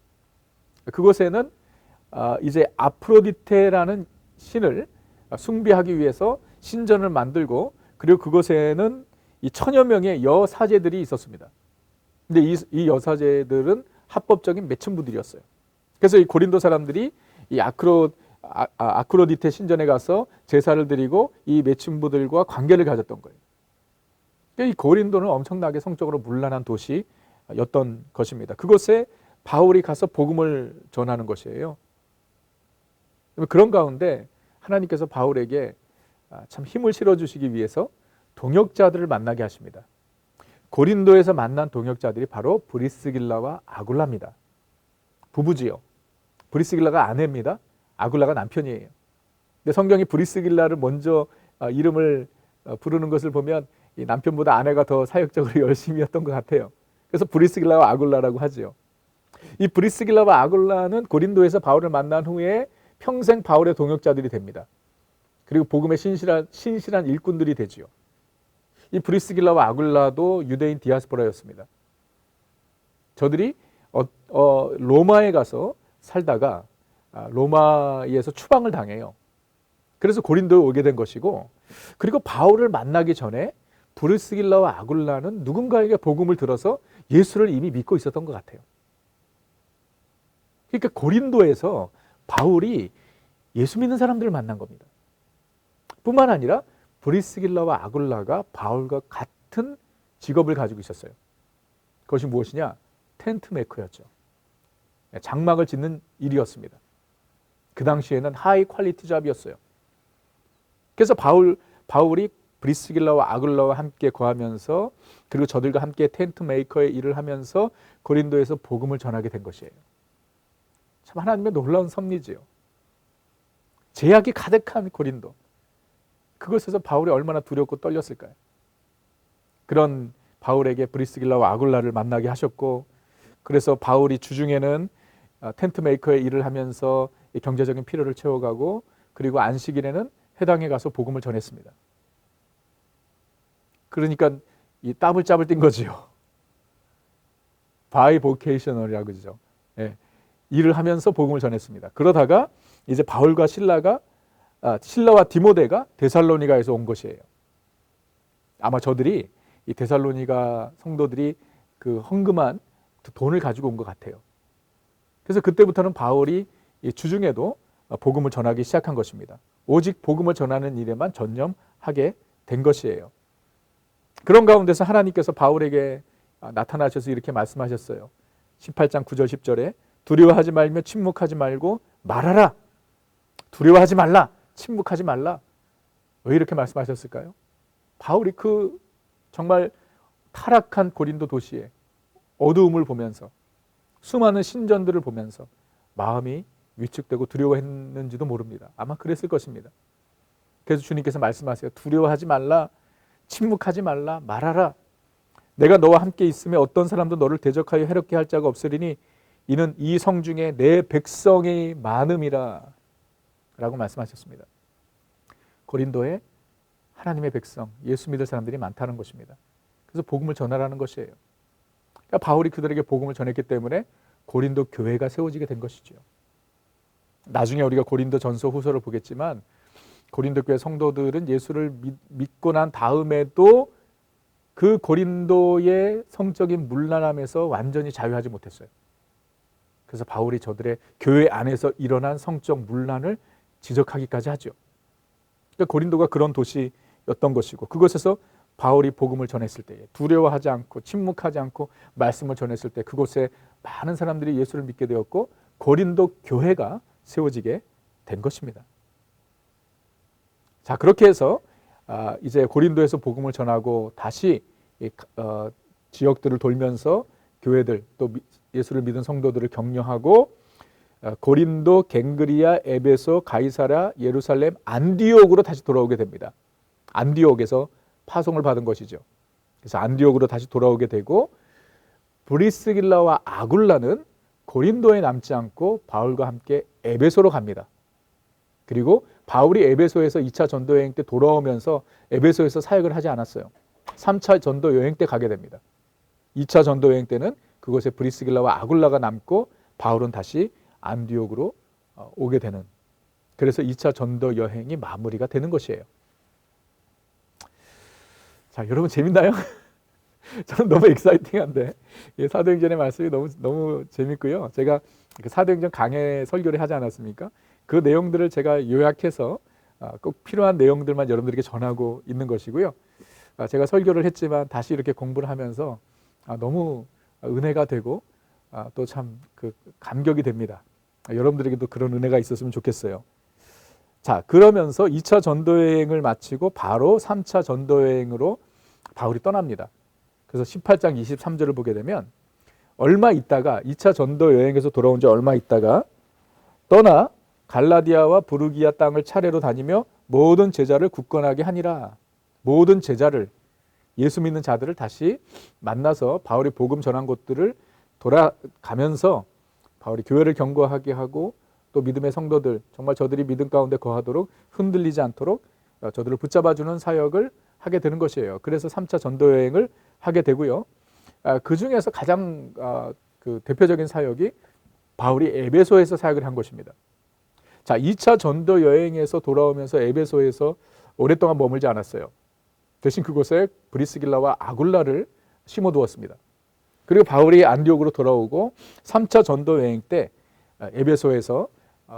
그곳에는 이제 아프로디테라는 신을 숭배하기 위해서 신전을 만들고, 그리고 그곳에는 이 1000여 명의 여사제들이 있었습니다. 근데 이 여사제들은 합법적인 매춘부들이었어요. 그래서 이 고린도 사람들이 이 아크로디테 신전에 가서 제사를 드리고 이 매춘부들과 관계를 가졌던 거예요. 이 고린도는 엄청나게 성적으로 문란한 도시였던 것입니다. 그곳에 바울이 가서 복음을 전하는 것이에요. 그런 가운데 하나님께서 바울에게 참 힘을 실어주시기 위해서 동역자들을 만나게 하십니다. 고린도에서 만난 동역자들이 바로 브리스길라와 아굴라입니다. 부부지요. 브리스길라가 아내입니다. 아굴라가 남편이에요. 근데 성경이 브리스길라를 먼저 이름을 부르는 것을 보면 이 남편보다 아내가 더 사역적으로 열심히 했던 것 같아요. 그래서 브리스길라와 아굴라라고 하죠. 이 브리스길라와 아굴라는 고린도에서 바울을 만난 후에 평생 바울의 동역자들이 됩니다. 그리고 복음의 신실한 일꾼들이 되지요. 이 브리스길라와 아굴라도 유대인 디아스포라였습니다. 저들이 로마에 가서 살다가 로마에서 추방을 당해요. 그래서 고린도에 오게 된 것이고, 그리고 바울을 만나기 전에 브리스길라와 아굴라는 누군가에게 복음을 들어서 예수를 이미 믿고 있었던 것 같아요. 그러니까 고린도에서 바울이 예수 믿는 사람들을 만난 겁니다. 뿐만 아니라 브리스길라와 아굴라가 바울과 같은 직업을 가지고 있었어요. 그것이 무엇이냐? 텐트 메이커였죠. 장막을 짓는 일이었습니다. 그 당시에는 하이 퀄리티 잡이었어요. 그래서 바울이 브리스길라와 아굴라와 함께 거하면서, 그리고 저들과 함께 텐트 메이커의 일을 하면서 고린도에서 복음을 전하게 된 것이에요. 참 하나님의 놀라운 섭리지요. 제약이 가득한 고린도. 그것에서 바울이 얼마나 두렵고 떨렸을까요? 그런 바울에게 브리스길라와 아굴라를 만나게 하셨고, 그래서 바울이 주중에는 텐트 메이커의 일을 하면서 경제적인 필요를 채워가고, 그리고 안식일에는 회당에 가서 복음을 전했습니다. 그러니까 이 따블짜블 뛴 거지요. 바이보케이셔널이라고 그러죠. 예, 일을 하면서 복음을 전했습니다. 그러다가 이제 바울과 실라와 디모데가 데살로니가에서 온 것이에요. 아마 저들이 이 데살로니가 성도들이 그 헌금한 돈을 가지고 온 것 같아요. 그래서 그때부터는 바울이 주중에도 복음을 전하기 시작한 것입니다. 오직 복음을 전하는 일에만 전념하게 된 것이에요. 그런 가운데서 하나님께서 바울에게 나타나셔서 이렇게 말씀하셨어요. 18장 9절 10절에 두려워하지 말며 침묵하지 말고 말하라. 두려워하지 말라. 침묵하지 말라. 왜 이렇게 말씀하셨을까요? 바울이 그 정말 타락한 고린도 도시에 어두움을 보면서, 수많은 신전들을 보면서 마음이 위축되고 두려워했는지도 모릅니다. 아마 그랬을 것입니다. 그래서 주님께서 말씀하세요. 두려워하지 말라. 침묵하지 말라. 말하라. 내가 너와 함께 있으며 어떤 사람도 너를 대적하여 해롭게 할 자가 없으리니 이는 이 성 중에 내 백성이 많음이라 라고 말씀하셨습니다. 고린도에 하나님의 백성, 예수 믿을 사람들이 많다는 것입니다. 그래서 복음을 전하라는 것이에요. 그러니까 바울이 그들에게 복음을 전했기 때문에 고린도 교회가 세워지게 된 것이죠. 나중에 우리가 고린도 전서 후서를 보겠지만 고린도 교회 성도들은 예수를 믿고 난 다음에도 그 고린도의 성적인 문란함에서 완전히 자유하지 못했어요. 그래서 바울이 저들의 교회 안에서 일어난 성적 문란을 지적하기까지 하죠. 그러니까 고린도가 그런 도시였던 것이고, 그곳에서 바울이 복음을 전했을 때에 두려워하지 않고 침묵하지 않고 말씀을 전했을 때 그곳에 많은 사람들이 예수를 믿게 되었고 고린도 교회가 세워지게 된 것입니다. 자, 그렇게 해서 이제 고린도에서 복음을 전하고 다시 지역들을 돌면서 교회들 또 예수를 믿은 성도들을 격려하고 고린도, 갱그리아, 에베소, 가이사랴, 예루살렘, 안디옥으로 다시 돌아오게 됩니다. 안디옥에서 파송을 받은 것이죠. 그래서 안디옥으로 다시 돌아오게 되고 브리스길라와 아굴라는 고린도에 남지 않고 바울과 함께 에베소로 갑니다. 그리고 바울이 에베소에서 2차 전도 여행 때 돌아오면서 에베소에서 사역을 하지 않았어요. 3차 전도 여행 때 가게 됩니다. 2차 전도 여행 때는 그곳에 브리스길라와 아굴라가 남고 바울은 다시 안디옥으로 오게 되는, 그래서 2차 전도 여행이 마무리가 되는 것이에요. 자, 여러분 재밌나요? 저는 너무 익사이팅한데 사도행전의 말씀이 너무 재밌고요. 제가 사도행전 강해 설교를 하지 않았습니까? 그 내용들을 제가 요약해서 꼭 필요한 내용들만 여러분들에게 전하고 있는 것이고요. 제가 설교를 했지만 다시 이렇게 공부를 하면서 너무 은혜가 되고 또 참 감격이 됩니다. 여러분들에게도 그런 은혜가 있었으면 좋겠어요. 자, 그러면서 2차 전도여행을 마치고 바로 3차 전도여행으로 바울이 떠납니다. 그래서 18장 23절을 보게 되면 얼마 있다가 2차 전도여행에서 돌아온 지 얼마 있다가 떠나 갈라디아와 부르기아 땅을 차례로 다니며 모든 제자를 굳건하게 하니라. 모든 제자를, 예수 믿는 자들을 다시 만나서 바울이 복음 전한 곳들을 돌아가면서 바울이 교회를 견고하게 하고 또 믿음의 성도들, 정말 저들이 믿음 가운데 거하도록 흔들리지 않도록 저들을 붙잡아주는 사역을 하게 되는 것이에요. 그래서 3차 전도여행을 하게 되고요. 그 중에서 가장 대표적인 사역이 바울이 에베소에서 사역을 한 것입니다. 자, 2차 전도여행에서 돌아오면서 에베소에서 오랫동안 머물지 않았어요. 대신 그곳에 브리스길라와 아굴라를 심어두었습니다. 그리고 바울이 안디옥으로 돌아오고 3차 전도여행 때 에베소에서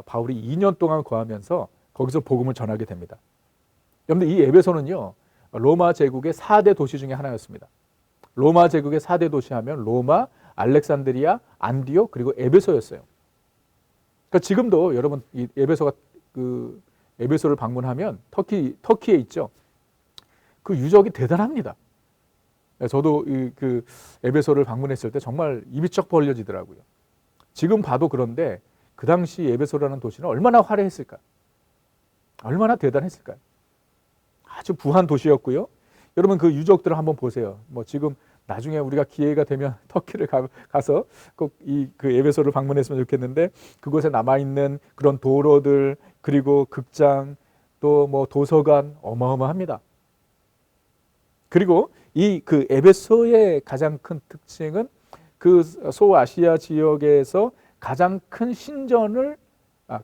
바울이 2년 동안 거하면서 거기서 복음을 전하게 됩니다. 여러분들, 이 에베소는요, 로마 제국의 4대 도시 중에 하나였습니다. 로마 제국의 4대 도시 하면 로마, 알렉산드리아, 안디옥, 그리고 에베소였어요. 그러니까 지금도 여러분 이 에베소를 방문하면 터키에 있죠. 그 유적이 대단합니다. 저도 그 에베소를 방문했을 때 정말 입이 쩍 벌려지더라고요. 지금 봐도 그런데 그 당시 에베소라는 도시는 얼마나 화려했을까? 얼마나 대단했을까요? 아주 부한 도시였고요. 여러분 그 유적들을 한번 보세요. 뭐 지금 나중에 우리가 기회가 되면 터키를 가서 꼭 그 에베소를 방문했으면 좋겠는데 그곳에 남아있는 그런 도로들, 그리고 극장, 또 뭐 도서관 어마어마합니다. 그리고 그 에베소의 가장 큰 특징은 그 소아시아 지역에서 가장 큰 신전을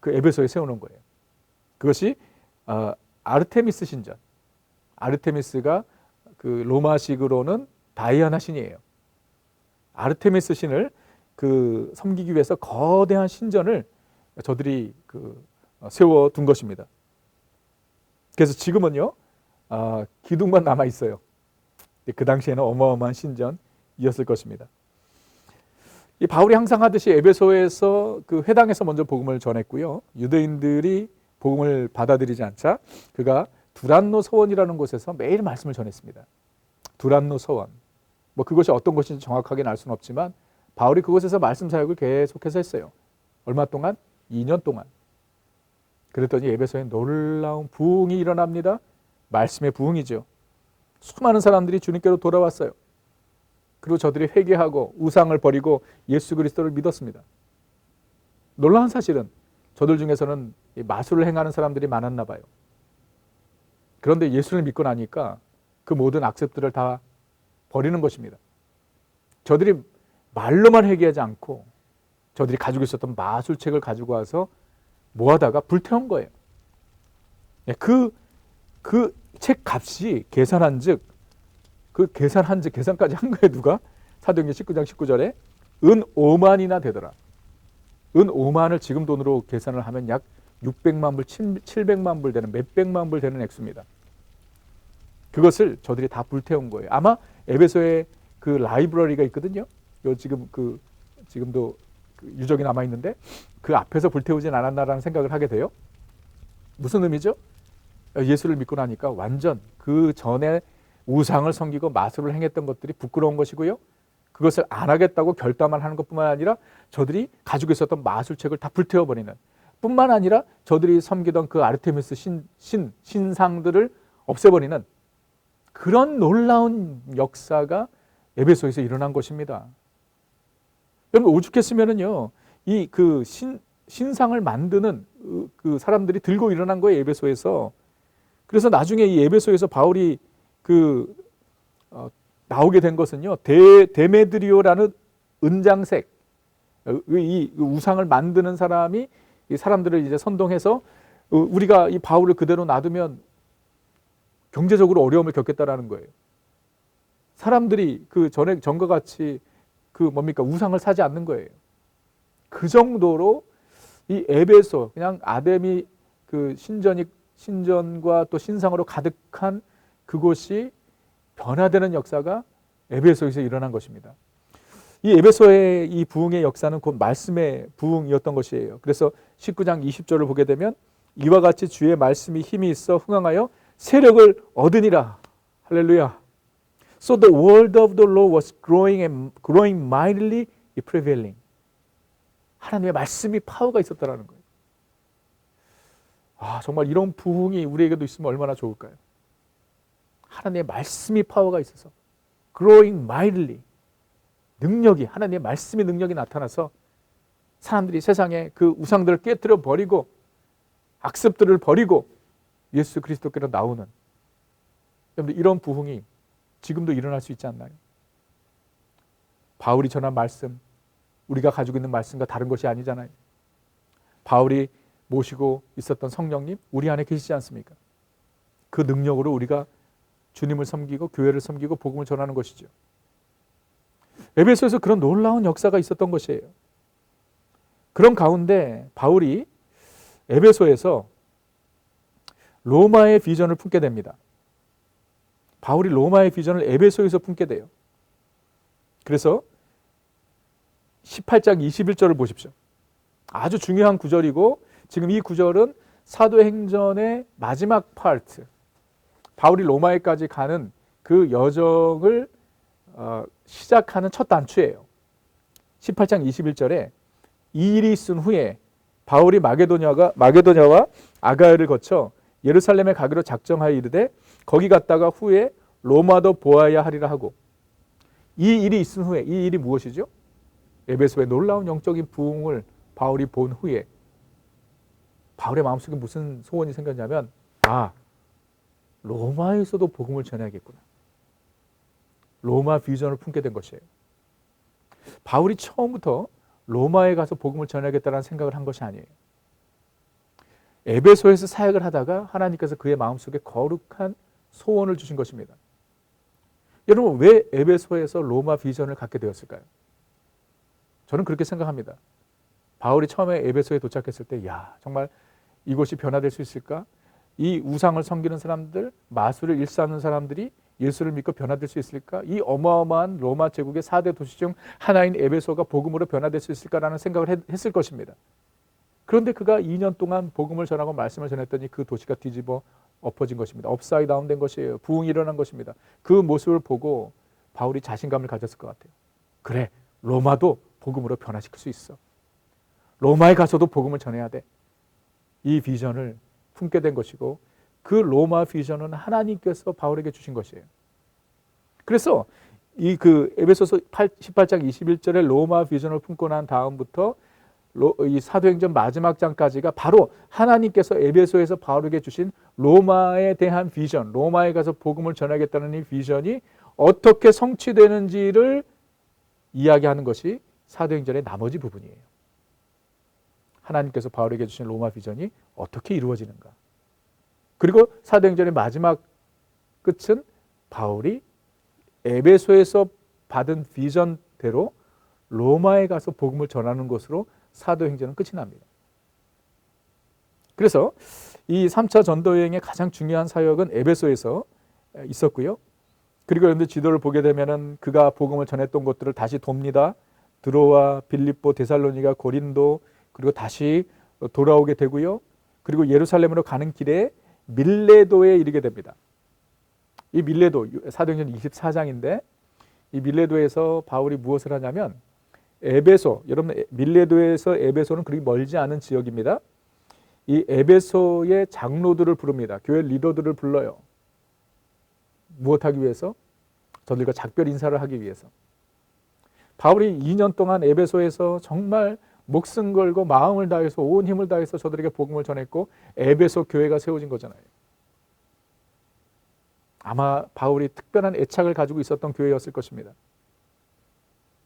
그 에베소에 세우는 거예요. 그것이 아르테미스 신전. 아르테미스가 그 로마식으로는 다이아나 신이에요. 아르테미스 신을 섬기기 위해서 거대한 신전을 저들이 세워둔 것입니다. 그래서 지금은요, 기둥만 남아 있어요. 그 당시에는 어마어마한 신전이었을 것입니다. 이 바울이 항상 하듯이 에베소에서 그 회당에서 먼저 복음을 전했고요. 유대인들이 복음을 받아들이지 않자 그가 두란노 서원이라는 곳에서 매일 말씀을 전했습니다. 두란노 서원. 뭐 그것이 어떤 곳인지 정확하게는 알 수는 없지만 바울이 그곳에서 말씀 사역을 계속해서 했어요. 얼마 동안? 2년 동안. 그랬더니 에베소에 놀라운 부흥이 일어납니다. 말씀의 부흥이죠. 수많은 사람들이 주님께로 돌아왔어요. 그리고 저들이 회개하고 우상을 버리고 예수 그리스도를 믿었습니다. 놀라운 사실은 저들 중에서는 마술을 행하는 사람들이 많았나 봐요. 그런데 예수를 믿고 나니까 그 모든 악습들을 다 버리는 것입니다. 저들이 말로만 회개하지 않고 저들이 가지고 있었던 마술책을 가지고 와서 모아다가 불태운 거예요. 그 책 값이 계산까지 한 거예요. 누가? 사도행전 19장 19절에 은 5만이나 되더라. 은 5만을 지금 돈으로 계산을 하면 약 600만 불, 700만 불 되는, 몇백만 불 되는 액수입니다. 그것을 저들이 다 불태운 거예요. 아마 에베소에 그 라이브러리가 있거든요. 지금도 유적이 남아 있는데 그 앞에서 불태우진 않았나라는 생각을 하게 돼요. 무슨 의미죠? 예수를 믿고 나니까 완전 그 전에 우상을 섬기고 마술을 행했던 것들이 부끄러운 것이고요. 그것을 안 하겠다고 결단만 하는 것뿐만 아니라 저들이 가지고 있었던 마술책을 다 불태워버리는, 뿐만 아니라 저들이 섬기던 그 아르테미스 신상들을 없애버리는 그런 놀라운 역사가 에베소에서 일어난 것입니다. 여러분, 오죽했으면은요, 이 그 신상을 만드는 그 사람들이 들고 일어난 거예요, 에베소에서. 그래서 나중에 이 에베소에서 바울이 나오게 된 것은요, 데메드리오라는 은장색, 이 우상을 만드는 사람이 이 사람들을 이제 선동해서 우리가 이 바울을 그대로 놔두면 경제적으로 어려움을 겪겠다라는 거예요. 사람들이 그 전과 같이 우상을 사지 않는 거예요. 그 정도로 이 에베소, 그냥 아데미 신전과 또 신상으로 가득한 그곳이 변화되는 역사가 에베소에서 일어난 것입니다. 이 에베소의 이 부흥의 역사는 곧 말씀의 부흥이었던 것이에요. 그래서 19장 20절을 보게 되면 이와 같이 주의 말씀이 힘이 있어 흥황하여 세력을 얻으니라. 할렐루야. So the word of the Lord was growing mightily prevailing. 하나님의 말씀이 파워가 있었다라는 거예요. 정말 이런 부흥이 우리에게도 있으면 얼마나 좋을까요? 하나님의 말씀이 파워가 있어서 growing mightily, 능력이, 하나님의 말씀의 능력이 나타나서 사람들이 세상에 그 우상들을 깨뜨려 버리고 악습들을 버리고 예수 그리스도께로 나오는, 여러분들, 이런 부흥이 지금도 일어날 수 있지 않나요? 바울이 전한 말씀, 우리가 가지고 있는 말씀과 다른 것이 아니잖아요. 바울이 모시고 있었던 성령님 우리 안에 계시지 않습니까? 그 능력으로 우리가 주님을 섬기고 교회를 섬기고 복음을 전하는 것이죠. 에베소에서 그런 놀라운 역사가 있었던 것이에요. 그런 가운데 바울이 에베소에서 로마의 비전을 품게 됩니다. 바울이 로마의 비전을 에베소에서 품게 돼요. 그래서 18장 21절을 보십시오. 아주 중요한 구절이고, 지금 이 구절은 사도행전의 마지막 파트, 바울이 로마에까지 가는 그 여정을 시작하는 첫 단추예요. 18장 21절에 이 일이 있은 후에 바울이 마게도냐와 아가야를 거쳐 예루살렘에 가기로 작정하여 이르되 거기 갔다가 후에 로마도 보아야 하리라 하고, 이 일이 있은 후에, 이 일이 무엇이죠? 에베소의 놀라운 영적인 부흥을 바울이 본 후에 바울의 마음속에 무슨 소원이 생겼냐면, 로마에서도 복음을 전해야겠구나. 로마 비전을 품게 된 것이에요. 바울이 처음부터 로마에 가서 복음을 전해야겠다는 생각을 한 것이 아니에요. 에베소에서 사역을 하다가 하나님께서 그의 마음속에 거룩한 소원을 주신 것입니다. 여러분, 왜 에베소에서 로마 비전을 갖게 되었을까요? 저는 그렇게 생각합니다. 바울이 처음에 에베소에 도착했을 때, 정말 이곳이 변화될 수 있을까? 이 우상을 섬기는 사람들, 마술을 일삼는 사람들이 예수를 믿고 변화될 수 있을까? 이 어마어마한 로마 제국의 4대 도시 중 하나인 에베소가 복음으로 변화될 수 있을까라는 생각을 했을 것입니다. 그런데 그가 2년 동안 복음을 전하고 말씀을 전했더니 그 도시가 뒤집어 엎어진 것입니다. 업사이드 다운 된 것이에요. 부흥이 일어난 것입니다. 그 모습을 보고 바울이 자신감을 가졌을 것 같아요. 그래, 로마도 복음으로 변화시킬 수 있어. 로마에 가서도 복음을 전해야 돼. 이 비전을 품게 된 것이고, 그 로마 비전은 하나님께서 바울에게 주신 것이에요. 그래서 이 에베소서 18장 21절에 로마 비전을 품고 난 다음부터 이 사도행전 마지막 장까지가 바로 하나님께서 에베소에서 바울에게 주신 로마에 대한 비전, 로마에 가서 복음을 전하겠다는 이 비전이 어떻게 성취되는지를 이야기하는 것이 사도행전의 나머지 부분이에요. 하나님께서 바울에게 주신 로마 비전이 어떻게 이루어지는가. 그리고 사도행전의 마지막 끝은 바울이 에베소에서 받은 비전대로 로마에 가서 복음을 전하는 것으로 사도행전은 끝이 납니다. 그래서 이 3차 전도여행의 가장 중요한 사역은 에베소에서 있었고요. 그리고 여러분들 지도를 보게 되면은 그가 복음을 전했던 곳들을 다시 돕니다. 드로아, 빌립보, 데살로니가, 고린도, 그리고 다시 돌아오게 되고요. 그리고 예루살렘으로 가는 길에 밀레도에 이르게 됩니다. 이 밀레도, 사도행전 24장인데 이 밀레도에서 바울이 무엇을 하냐면 에베소, 여러분 밀레도에서 에베소는 그리 멀지 않은 지역입니다. 이 에베소의 장로들을 부릅니다. 교회 리더들을 불러요. 무엇하기 위해서? 저들과 작별 인사를 하기 위해서. 바울이 2년 동안 에베소에서 정말 목숨 걸고 마음을 다해서 온 힘을 다해서 저들에게 복음을 전했고 에베소 교회가 세워진 거잖아요. 아마 바울이 특별한 애착을 가지고 있었던 교회였을 것입니다.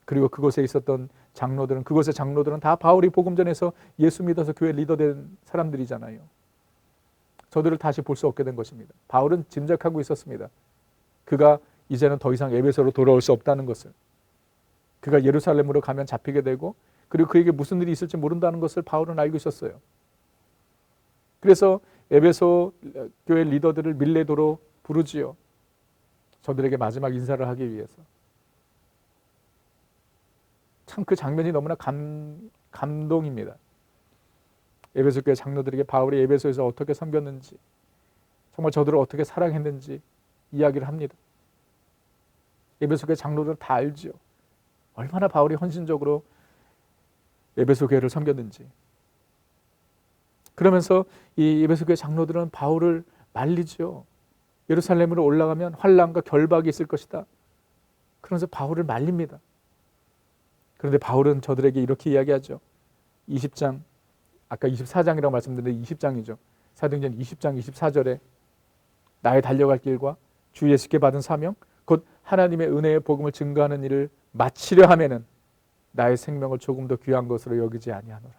그리고 그곳에 있었던 장로들은, 그곳의 장로들은 다 바울이 복음 전해서 예수 믿어서 교회 리더 된 사람들이잖아요. 저들을 다시 볼 수 없게 된 것입니다. 바울은 짐작하고 있었습니다. 그가 이제는 더 이상 에베소로 돌아올 수 없다는 것을. 그가 예루살렘으로 가면 잡히게 되고 그리고 그에게 무슨 일이 있을지 모른다는 것을 바울은 알고 있었어요. 그래서 에베소 교회 리더들을 밀레도로 부르지요. 저들에게 마지막 인사를 하기 위해서. 참 그 장면이 너무나 감동입니다. 에베소 교회 장로들에게 바울이 에베소에서 어떻게 섬겼는지, 정말 저들을 어떻게 사랑했는지 이야기를 합니다. 에베소 교회 장로들은 다 알지요. 얼마나 바울이 헌신적으로 에베소 교회를 섬겼는지. 그러면서 이 에베소 교회 장로들은 바울을 말리지요. 예루살렘으로 올라가면 환난과 결박이 있을 것이다. 그러면서 바울을 말립니다. 그런데 바울은 저들에게 이렇게 이야기하죠. 20장, 아까 24장이라고 말씀드렸는데 20장이죠. 사도행전 20장 24절에 나의 달려갈 길과 주 예수께 받은 사명, 곧 하나님의 은혜의 복음을 증거하는 일을 마치려 하면은 나의 생명을 조금 더 귀한 것으로 여기지 아니하노라.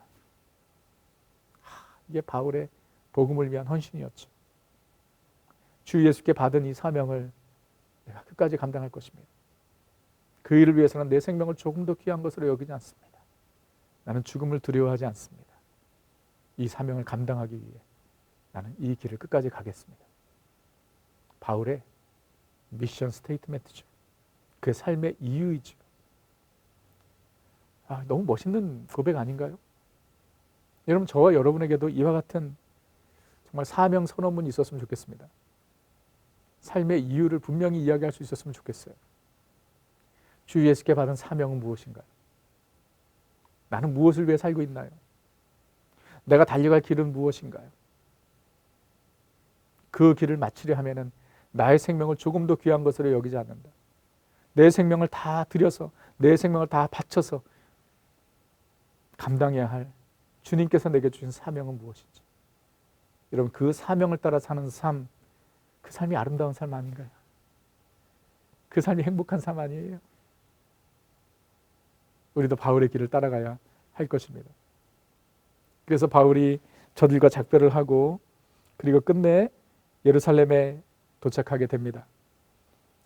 이게 바울의 복음을 위한 헌신이었죠. 주 예수께 받은 이 사명을 내가 끝까지 감당할 것입니다. 그 일을 위해서는 내 생명을 조금 더 귀한 것으로 여기지 않습니다. 나는 죽음을 두려워하지 않습니다. 이 사명을 감당하기 위해 나는 이 길을 끝까지 가겠습니다. 바울의 미션 스테이트멘트죠. 그의 삶의 이유이죠. 너무 멋있는 고백 아닌가요? 여러분, 저와 여러분에게도 이와 같은 정말 사명 선언문이 있었으면 좋겠습니다. 삶의 이유를 분명히 이야기할 수 있었으면 좋겠어요. 주 예수께 받은 사명은 무엇인가요? 나는 무엇을 위해 살고 있나요? 내가 달려갈 길은 무엇인가요? 그 길을 마치려 하면은 나의 생명을 조금 더 귀한 것으로 여기지 않는다. 내 생명을 다 들여서, 내 생명을 다 바쳐서 감당해야 할 주님께서 내게 주신 사명은 무엇인지. 여러분, 그 사명을 따라 사는 삶, 그 삶이 아름다운 삶 아닌가요? 그 삶이 행복한 삶 아니에요? 우리도 바울의 길을 따라가야 할 것입니다. 그래서 바울이 저들과 작별을 하고 그리고 끝내 예루살렘에 도착하게 됩니다.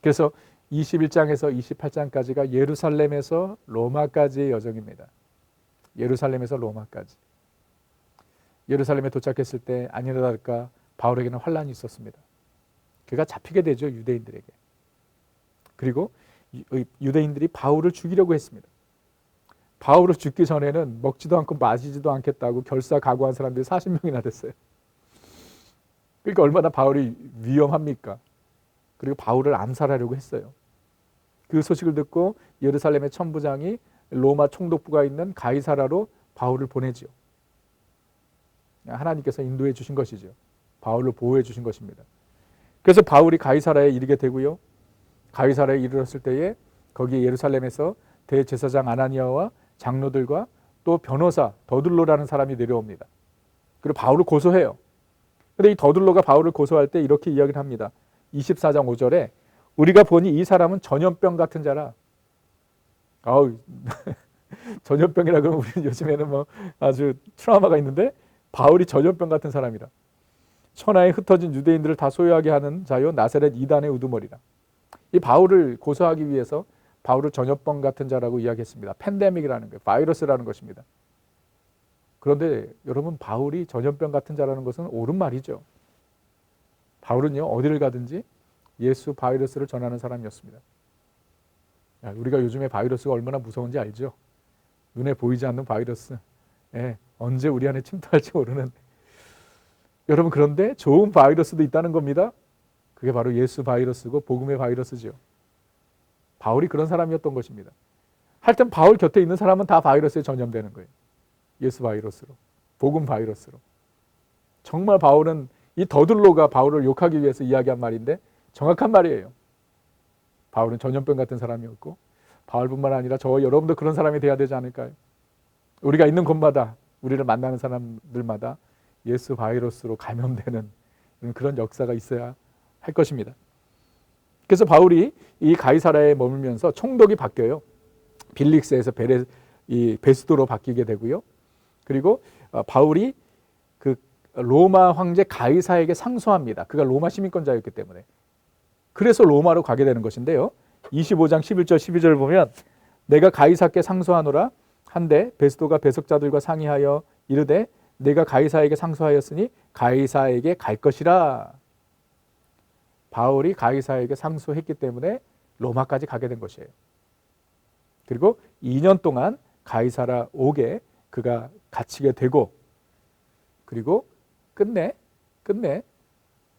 그래서 21장에서 28장까지가 예루살렘에서 로마까지의 여정입니다. 예루살렘에서 로마까지. 예루살렘에 도착했을 때 아니나 다를까 바울에게는 환난이 있었습니다. 그가 잡히게 되죠, 유대인들에게. 그리고 유대인들이 바울을 죽이려고 했습니다. 바울을 죽기 전에는 먹지도 않고 마시지도 않겠다고 결사 각오한 사람들이 40명이나 됐어요. 그러니까 얼마나 바울이 위험합니까? 그리고 바울을 암살하려고 했어요. 그 소식을 듣고 예루살렘의 천부장이 로마 총독부가 있는 가이사라로 바울을 보내지요. 하나님께서 인도해 주신 것이죠. 바울을 보호해 주신 것입니다. 그래서 바울이 가이사라에 이르게 되고요. 가이사라에 이르렀을 때에 거기 예루살렘에서 대제사장 아나니아와 장로들과 또 변호사 더둘로라는 사람이 내려옵니다. 그리고 바울을 고소해요. 그런데 이 더둘로가 바울을 고소할 때 이렇게 이야기를 합니다. 24장 5절에 우리가 보니 이 사람은 전염병 같은 자라. 전염병이라 그러면 우리는 요즘에는 뭐 아주 트라우마가 있는데 바울이 전염병 같은 사람이라. 천하에 흩어진 유대인들을 다 소유하게 하는 자요 나사렛 이단의 우두머리라. 이 바울을 고소하기 위해서 바울을 전염병 같은 자라고 이야기했습니다. 팬데믹이라는 거예요. 바이러스라는 것입니다. 그런데 여러분, 바울이 전염병 같은 자라는 것은 옳은 말이죠. 바울은요, 어디를 가든지 예수 바이러스를 전하는 사람이었습니다. 우리가 요즘에 바이러스가 얼마나 무서운지 알죠? 눈에 보이지 않는 바이러스. 언제 우리 안에 침투할지 모르는. 여러분, 그런데 좋은 바이러스도 있다는 겁니다. 그게 바로 예수 바이러스고 복음의 바이러스죠. 바울이 그런 사람이었던 것입니다. 하여튼 바울 곁에 있는 사람은 다 바이러스에 전염되는 거예요. 예수 바이러스로, 복음 바이러스로. 정말 바울은 이 더들로가 바울을 욕하기 위해서 이야기한 말인데 정확한 말이에요. 바울은 전염병 같은 사람이었고 바울뿐만 아니라 저 여러분도 그런 사람이 돼야 되지 않을까요? 우리가 있는 곳마다 우리를 만나는 사람들마다 예수 바이러스로 감염되는 그런 역사가 있어야 할 것입니다. 그래서 바울이 이 가이사라에 머물면서 총독이 바뀌어요. 빌릭스에서 베스도로 바뀌게 되고요. 그리고 바울이 그 로마 황제 가이사에게 상소합니다. 그가 로마 시민권자였기 때문에. 그래서 로마로 가게 되는 것인데요. 25장 11절 12절 보면 내가 가이사께 상소하노라 한데 베스도가 배석자들과 상의하여 이르되 내가 가이사에게 상소하였으니 가이사에게 갈 것이라. 바울이 가이사에게 상소했기 때문에 로마까지 가게 된 것이에요. 그리고 2년 동안 가이사라 옥에 그가 갇히게 되고 그리고 끝내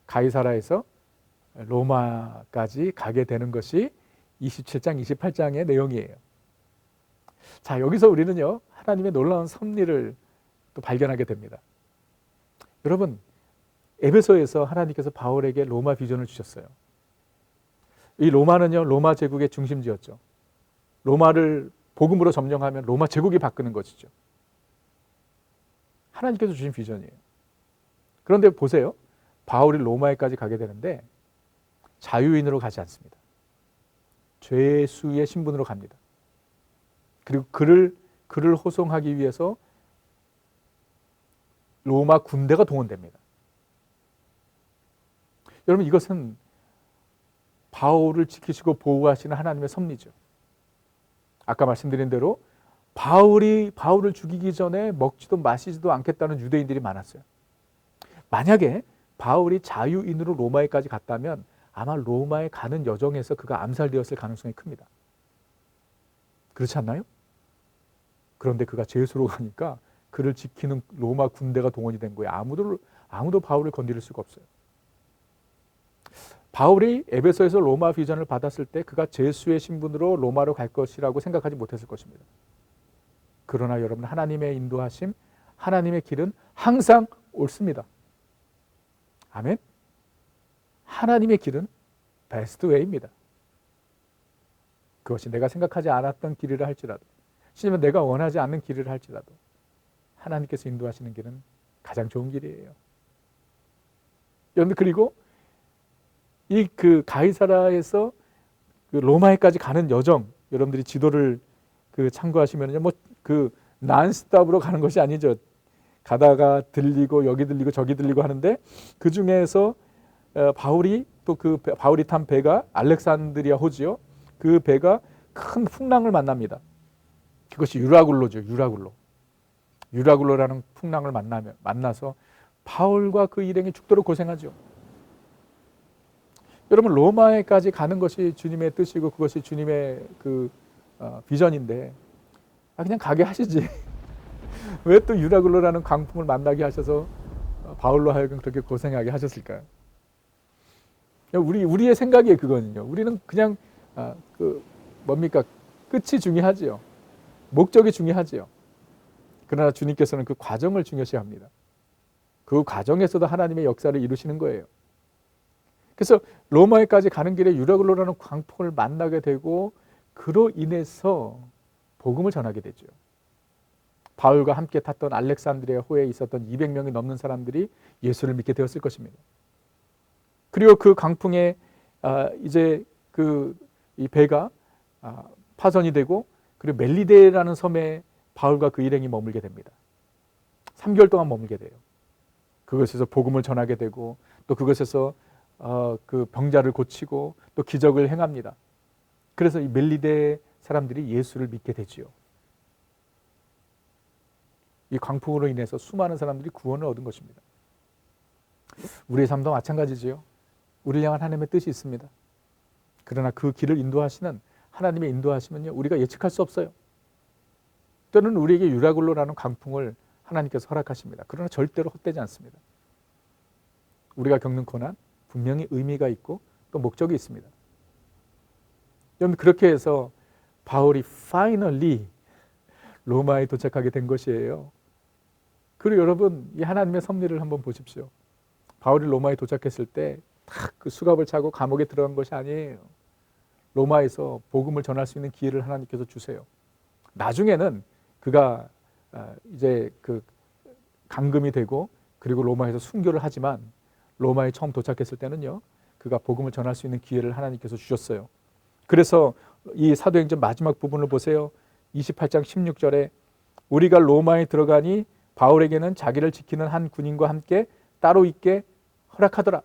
가이사라에서 로마까지 가게 되는 것이 27장, 28장의 내용이에요. 자, 여기서 우리는요, 하나님의 놀라운 섭리를 또 발견하게 됩니다. 여러분, 에베소에서 하나님께서 바울에게 로마 비전을 주셨어요. 이 로마는요, 로마 제국의 중심지였죠. 로마를 복음으로 점령하면 로마 제국이 바뀌는 것이죠. 하나님께서 주신 비전이에요. 그런데 보세요. 바울이 로마에까지 가게 되는데 자유인으로 가지 않습니다. 죄수의 신분으로 갑니다. 그리고 그를 호송하기 위해서 로마 군대가 동원됩니다. 여러분, 이것은 바울을 지키시고 보호하시는 하나님의 섭리죠. 아까 말씀드린 대로 바울을 죽이기 전에 먹지도 마시지도 않겠다는 유대인들이 많았어요. 만약에 바울이 자유인으로 로마에까지 갔다면 아마 로마에 가는 여정에서 그가 암살되었을 가능성이 큽니다. 그렇지 않나요? 그런데 그가 죄수로 가니까 그를 지키는 로마 군대가 동원이 된 거예요. 아무도 바울을 건드릴 수가 없어요. 바울이 에베소에서 로마 비전을 받았을 때 그가 죄수의 신분으로 로마로 갈 것이라고 생각하지 못했을 것입니다. 그러나 여러분, 하나님의 인도하심, 하나님의 길은 항상 옳습니다. 아멘. 하나님의 길은 베스트 웨이입니다. 그것이 내가 생각하지 않았던 길이라 할지라도, 심지어 내가 원하지 않는 길이라 할지라도 하나님께서 인도하시는 길은 가장 좋은 길이에요. 여러분, 그리고 이 가이사라에서 로마에까지 가는 여정, 여러분들이 지도를 참고하시면요, 난스톱으로 가는 것이 아니죠. 가다가 들리고 여기 들리고 저기 들리고 하는데 그 중에서 바울이 바울이 탄 배가 알렉산드리아 호지요. 그 배가 큰 풍랑을 만납니다. 그것이 유라굴로죠. 유라굴로라는 풍랑을 만나서 바울과 그 일행이 죽도록 고생하죠. 여러분, 로마에까지 가는 것이 주님의 뜻이고 그것이 주님의 비전인데 그냥 가게 하시지. 왜 또 유라굴로라는 광풍을 만나게 하셔서 바울로 하여금 그렇게 고생하게 하셨을까요? 우리의 생각이에요, 그거는요. 우리는 그냥 끝이 중요하지요. 목적이 중요하지요. 그러나 주님께서는 그 과정을 중요시합니다. 그 과정에서도 하나님의 역사를 이루시는 거예요. 그래서 로마에까지 가는 길에 유라굴로라는 광풍을 만나게 되고 그로 인해서 복음을 전하게 되죠. 바울과 함께 탔던 알렉산드리아 호에 있었던 200명이 넘는 사람들이 예수를 믿게 되었을 것입니다. 그리고 그 강풍에 이제 이 배가 파손이 되고 그리고 멜리데라는 섬에 바울과 그 일행이 머물게 됩니다. 3개월 동안 머물게 돼요. 그것에서 복음을 전하게 되고 또 그것에서 그 병자를 고치고 또 기적을 행합니다. 그래서 이 멜리데 사람들이 예수를 믿게 되지요. 이 광풍으로 인해서 수많은 사람들이 구원을 얻은 것입니다. 우리의 삶도 마찬가지지요. 우리를 향한 하나님의 뜻이 있습니다. 그러나 그 길을 인도하시는 하나님의 인도하심은요, 우리가 예측할 수 없어요. 때로는 우리에게 유라굴로라는 광풍을 하나님께서 허락하십니다. 그러나 절대로 헛되지 않습니다. 우리가 겪는 고난 분명히 의미가 있고 또 목적이 있습니다. 여러분 그렇게 해서 바울이 finally 로마에 도착하게 된 것이에요. 그리고 여러분 이 하나님의 섭리를 한번 보십시오. 바울이 로마에 도착했을 때 딱 그 수갑을 차고 감옥에 들어간 것이 아니에요. 로마에서 복음을 전할 수 있는 기회를 하나님께서 주세요. 나중에는 그가 이제 그 감금이 되고 그리고 로마에서 순교를 하지만 로마에 처음 도착했을 때는요, 그가 복음을 전할 수 있는 기회를 하나님께서 주셨어요. 그래서 이 사도행전 마지막 부분을 보세요. 28장 16절에 우리가 로마에 들어가니 바울에게는 자기를 지키는 한 군인과 함께 따로 있게 허락하더라.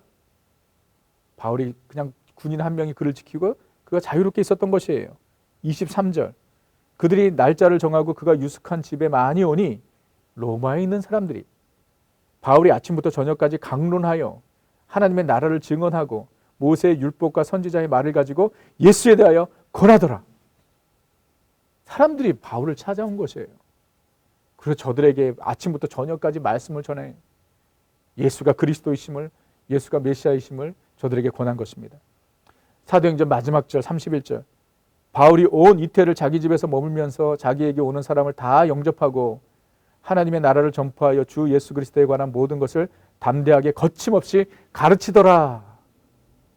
바울이 그냥 군인 한 명이 그를 지키고 그가 자유롭게 있었던 것이에요. 23절 그들이 날짜를 정하고 그가 유숙한 집에 많이 오니 로마에 있는 사람들이 바울이 아침부터 저녁까지 강론하여 하나님의 나라를 증언하고 모세의 율법과 선지자의 말을 가지고 예수에 대하여 권하더라. 사람들이 바울을 찾아온 것이에요. 그래서 저들에게 아침부터 저녁까지 말씀을 전해 예수가 그리스도이심을, 예수가 메시아이심을 저들에게 권한 것입니다. 사도행전 마지막 절 31절 바울이 온 이태를 자기 집에서 머물면서 자기에게 오는 사람을 다 영접하고 하나님의 나라를 전파하여 주 예수 그리스도에 관한 모든 것을 담대하게 거침없이 가르치더라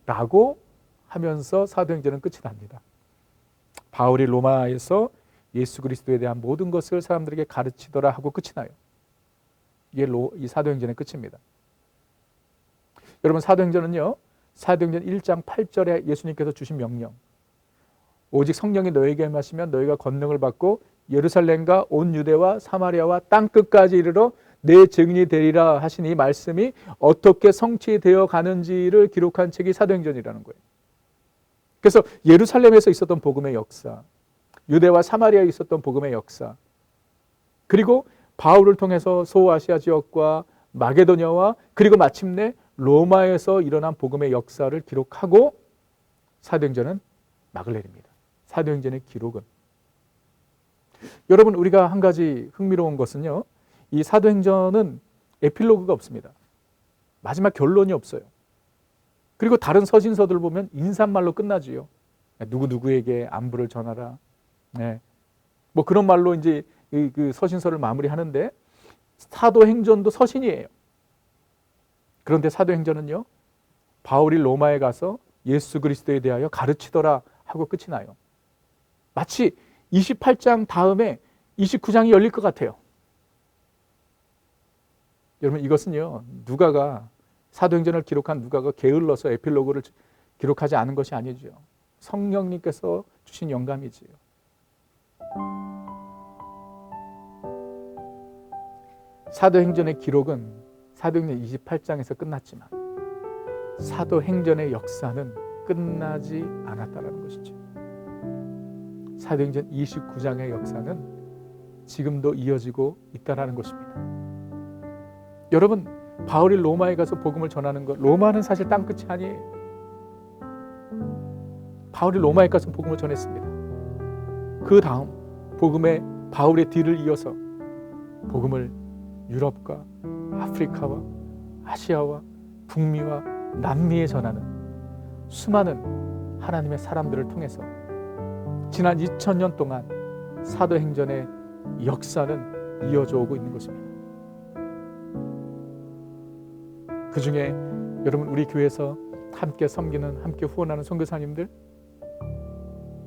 라고 하면서 사도행전은 끝이 납니다. 바울이 로마에서 예수 그리스도에 대한 모든 것을 사람들에게 가르치더라 하고 끝이 나요. 이게 이 사도행전의 끝입니다. 여러분 사도행전은요, 사도행전 1장 8절에 예수님께서 주신 명령, 오직 성령이 너에게 임하시면 너희가 권능을 받고 예루살렘과 온 유대와 사마리아와 땅끝까지 이르러 내 증인이 되리라 하신 이 말씀이 어떻게 성취되어 가는지를 기록한 책이 사도행전이라는 거예요. 그래서 예루살렘에서 있었던 복음의 역사, 유대와 사마리아에 있었던 복음의 역사, 그리고 바울을 통해서 소아시아 지역과 마게도냐와 그리고 마침내 로마에서 일어난 복음의 역사를 기록하고 사도행전은 막을 내립니다. 사도행전의 기록은. 여러분 우리가 한 가지 흥미로운 것은요, 이 사도행전은 에필로그가 없습니다. 마지막 결론이 없어요. 그리고 다른 서신서들 보면 인사말로 끝나지요. 누구누구에게 안부를 전하라. 네. 뭐 그런 말로 이제 그 서신서를 마무리하는데 사도행전도 서신이에요. 그런데 사도행전은요, 바울이 로마에 가서 예수 그리스도에 대하여 가르치더라 하고 끝이 나요. 마치 28장 다음에 29장이 열릴 것 같아요. 여러분 이것은요, 누가가 사도행전을 기록한 누가가 게을러서 에필로그를 기록하지 않은 것이 아니죠. 성령님께서 주신 영감이지요. 사도행전의 기록은 사도행전 28장에서 끝났지만 사도행전의 역사는 끝나지 않았다는 것이죠. 사도행전 29장의 역사는 지금도 이어지고 있다는 것입니다. 여러분 바울이 로마에 가서 복음을 전하는 것, 로마는 사실 땅끝이 아니에요. 바울이 로마에 가서 복음을 전했습니다. 그 다음 복음의 바울의 뒤를 이어서 복음을 유럽과 아프리카와 아시아와 북미와 남미에 전하는 수많은 하나님의 사람들을 통해서 지난 2000년 동안 사도행전의 역사는 이어져 오고 있는 것입니다. 그 중에 여러분 우리 교회에서 함께 섬기는, 함께 후원하는 선교사님들,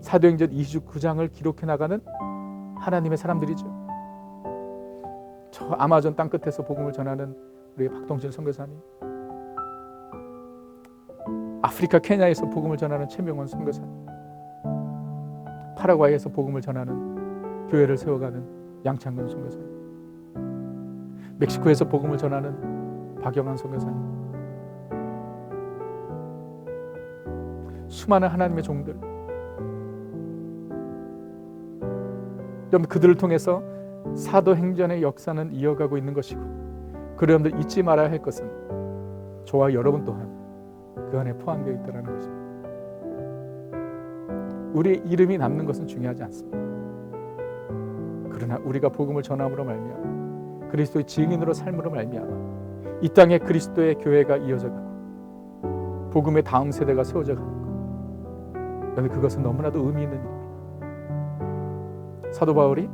사도행전 29장을 기록해 나가는 하나님의 사람들이죠. 저 아마존 땅끝에서 복음을 전하는 우리 박동진 선교사님, 아프리카 케냐에서 복음을 전하는 최명원 선교사님, 파라과이에서 복음을 전하는 교회를 세워가는 양창근 선교사님, 멕시코에서 복음을 전하는 박영환 선교사님, 수많은 하나님의 종들, 여러분 그들을 통해서 사도행전의 역사는 이어가고 있는 것이고, 그 여러분들 잊지 말아야 할 것은 저와 여러분 또한 그 안에 포함되어 있다는 것입니다. 우리의 이름이 남는 것은 중요하지 않습니다. 그러나 우리가 복음을 전함으로 말미암아 그리스도의 증인으로 삶으로 말미암아 이 땅에 그리스도의 교회가 이어져가고 복음의 다음 세대가 세워져 가는 것, 여러분, 그것은 너무나도 의미 있는 일입니다. 사도 바울이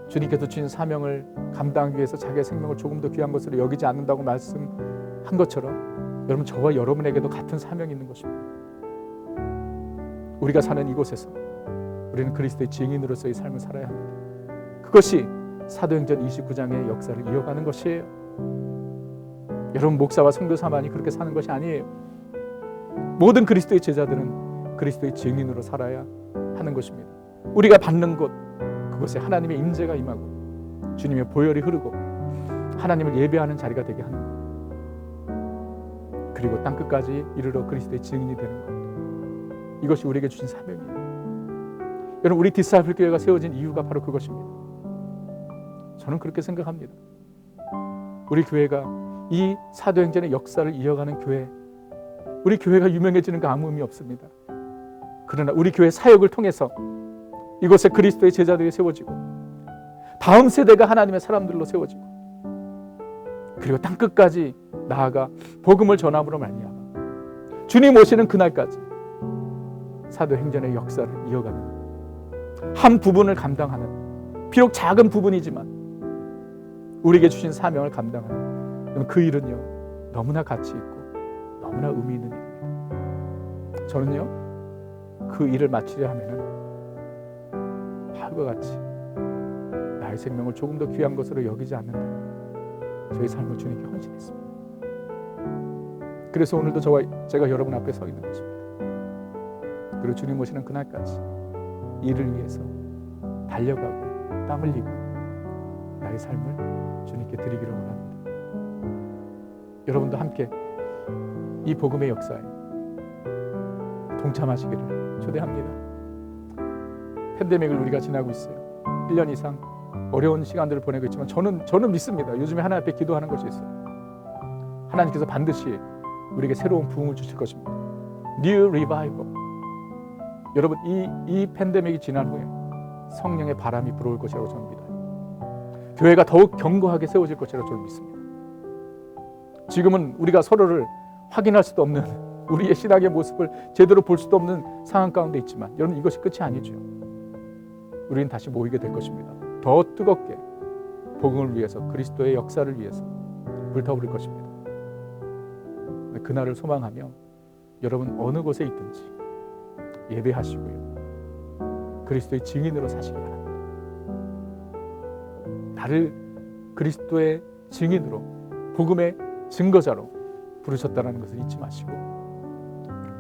주님께서 주신 사명을 감당하기 위해서 자기의 생명을 조금 더 귀한 것으로 여기지 않는다고 말씀한 것처럼 여러분, 저와 여러분에게도 같은 사명이 있는 것입니다. 우리가 사는 이곳에서 우리는 그리스도의 증인으로서의 삶을 살아야 합니다. 그것이 사도행전 29장의 역사를 이어가는 것이에요. 여러분, 목사와 선교사만이 그렇게 사는 것이 아니에요. 모든 그리스도의 제자들은 그리스도의 증인으로 살아야 하는 것입니다. 우리가 받는 곳, 그곳에 하나님의 임재가 임하고 주님의 보혈이 흐르고 하나님을 예배하는 자리가 되게 하는 것, 그리고 땅끝까지 이르러 그리스도의 증인이 되는 것, 이것이 우리에게 주신 사명이에요. 여러분, 우리 디사이플 교회가 세워진 이유가 바로 그것입니다. 저는 그렇게 생각합니다. 우리 교회가 이 사도행전의 역사를 이어가는 교회, 우리 교회가 유명해지는 거 아무 의미 없습니다. 그러나 우리 교회 사역을 통해서 이곳에 그리스도의 제자들이 세워지고 다음 세대가 하나님의 사람들로 세워지고 그리고 땅끝까지 나아가 복음을 전함으로 말미암아 주님 오시는 그날까지 사도행전의 역사를 이어가는 한 부분을 감당하는, 비록 작은 부분이지만 우리에게 주신 사명을 감당하는 그 일은요, 너무나 가치 있고 너무나 의미 있는 일입니다. 저는요, 그 일을 마치려 하면은 바울과 같이 나의 생명을 조금 더 귀한 것으로 여기지 않는다, 저의 삶을 주님께 헌신했습니다. 그래서 오늘도 제가 여러분 앞에 서 있는 것입니다. 그리고 주님 오시는 그날까지 이를 위해서 달려가고 땀 흘리고 나의 삶을 주님께 드리기를 원합니다. 여러분도 함께 이 복음의 역사에 동참하시기를 초대합니다. 팬데믹을 우리가 지나고 있어요. 1년 이상 어려운 시간들을 보내고 있지만 저는 믿습니다. 요즘에 하나님 앞에 기도하는 것이 있어요. 하나님께서 반드시 우리에게 새로운 부흥을 주실 것입니다. New Revival. 여러분, 이 팬데믹이 지난 후에 성령의 바람이 불어올 것이라고 저는 믿어요. 교회가 더욱 견고하게 세워질 것이라고 저는 믿습니다. 지금은 우리가 서로를 확인할 수도 없는, 우리의 신앙의 모습을 제대로 볼 수도 없는 상황 가운데 있지만 여러분, 이것이 끝이 아니죠. 우리는 다시 모이게 될 것입니다. 더 뜨겁게 복음을 위해서, 그리스도의 역사를 위해서 불타오를 것입니다. 그날을 소망하며 여러분 어느 곳에 있든지 예배하시고요, 그리스도의 증인으로 사시기 바랍니다. 나를 그리스도의 증인으로, 복음의 증거자로 부르셨다는 것을 잊지 마시고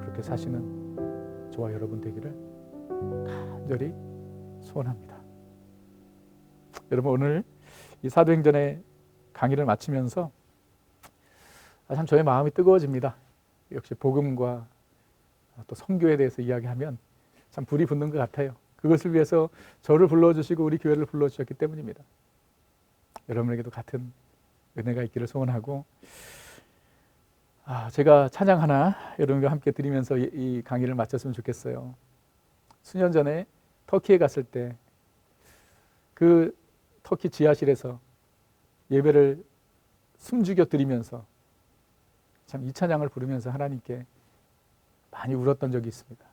그렇게 사시는 저와 여러분 되기를 간절히 소원합니다. 여러분, 오늘 이 사도행전의 강의를 마치면서 참 저의 마음이 뜨거워집니다. 역시 복음과 또 선교에 대해서 이야기하면 참 불이 붙는 것 같아요. 그것을 위해서 저를 불러주시고 우리 교회를 불러주셨기 때문입니다. 여러분에게도 같은 은혜가 있기를 소원하고, 제가 찬양 하나 여러분과 함께 드리면서 이 강의를 마쳤으면 좋겠어요. 수년 전에 터키에 갔을 때 그 터키 지하실에서 예배를 숨죽여 드리면서 참 이 찬양을 부르면서 하나님께 많이 울었던 적이 있습니다.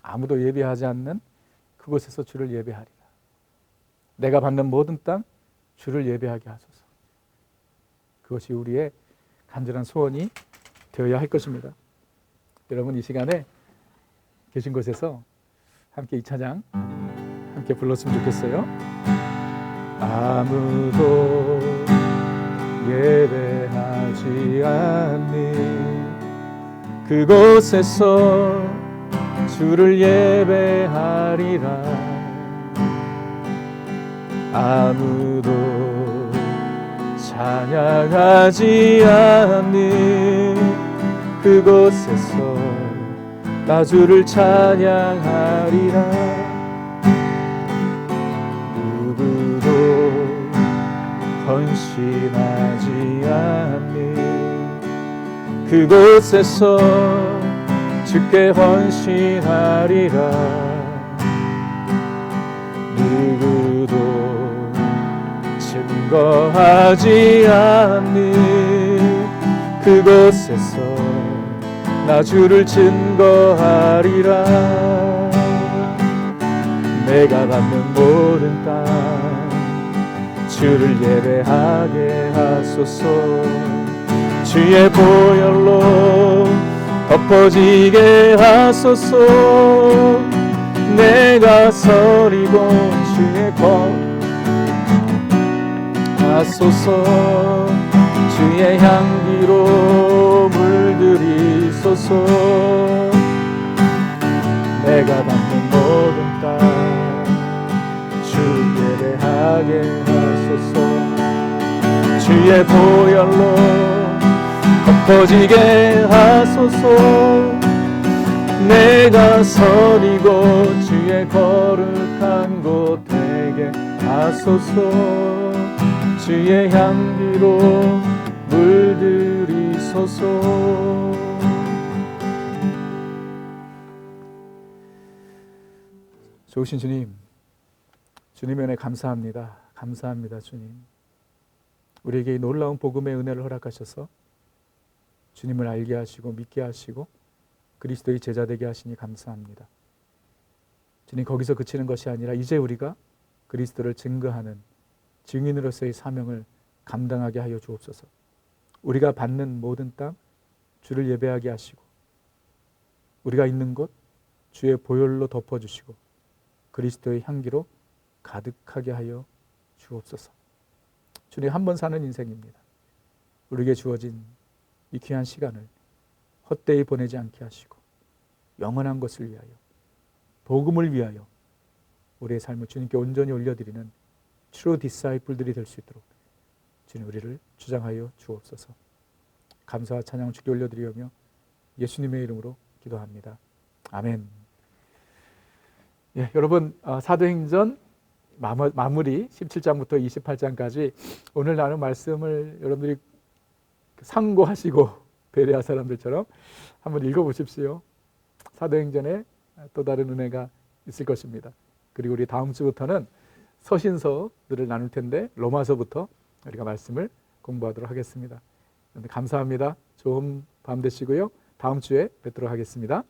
아무도 예배하지 않는 그곳에서 주를 예배하리라. 내가 받는 모든 땅 주를 예배하게 하소서. 그것이 우리의 간절한 소원이 되어야 할 것입니다. 여러분, 이 시간에 계신 곳에서 함께 이 찬양 함께 불렀으면 좋겠어요. 아무도 예배하지 않는 그곳에서 주를 예배하리라. 아무도 찬양하지 않는 그곳에서 나 주를 찬양하리라. 누구도 헌신하지 않는 그곳에서 주께 헌신하리라. 누구도 증거하지 않는 그곳에서 나 주를 증거하리라. 내가 받는 모든 땅 주를 예배하게 하소서. 주의 보혈로 덮어지게 하소서. 내가 서리고 주의 하소서. 주의 향기로 물들이소서. 내가 받는 모든 땅 주 예배하게 하소서. 주의 보혈로 덮어지게 하소서. 내가 서리고 주의 거룩한 곳 되게 하소서. 주의 향기로 물들이소서. 좋으신 주님, 주님의 은혜 감사합니다. 감사합니다, 주님. 우리에게 이 놀라운 복음의 은혜를 허락하셔서 주님을 알게 하시고 믿게 하시고 그리스도의 제자 되게 하시니 감사합니다. 주님, 거기서 그치는 것이 아니라 이제 우리가 그리스도를 증거하는 증인으로서의 사명을 감당하게 하여 주옵소서. 우리가 받는 모든 땅 주를 예배하게 하시고 우리가 있는 곳 주의 보혈로 덮어주시고 그리스도의 향기로 가득하게 하여 주옵소서. 주님, 한 번 사는 인생입니다. 우리에게 주어진 이 귀한 시간을 헛되이 보내지 않게 하시고 영원한 것을 위하여, 복음을 위하여 우리의 삶을 주님께 온전히 올려드리는 트루 디사이플들이 될 수 있도록 주님 우리를 주장하여 주옵소서. 감사와 찬양을 주께 올려드리며 예수님의 이름으로 기도합니다. 아멘. 예, 여러분, 사도행전 마무리 17장부터 28장까지 오늘 나눈 말씀을 여러분들이 상고하시고 베레아 사람들처럼 한번 읽어보십시오. 사도행전에 또 다른 은혜가 있을 것입니다. 그리고 우리 다음 주부터는 서신서들을 나눌 텐데 로마서부터 우리가 말씀을 공부하도록 하겠습니다. 감사합니다. 좋은 밤 되시고요. 다음 주에 뵙도록 하겠습니다.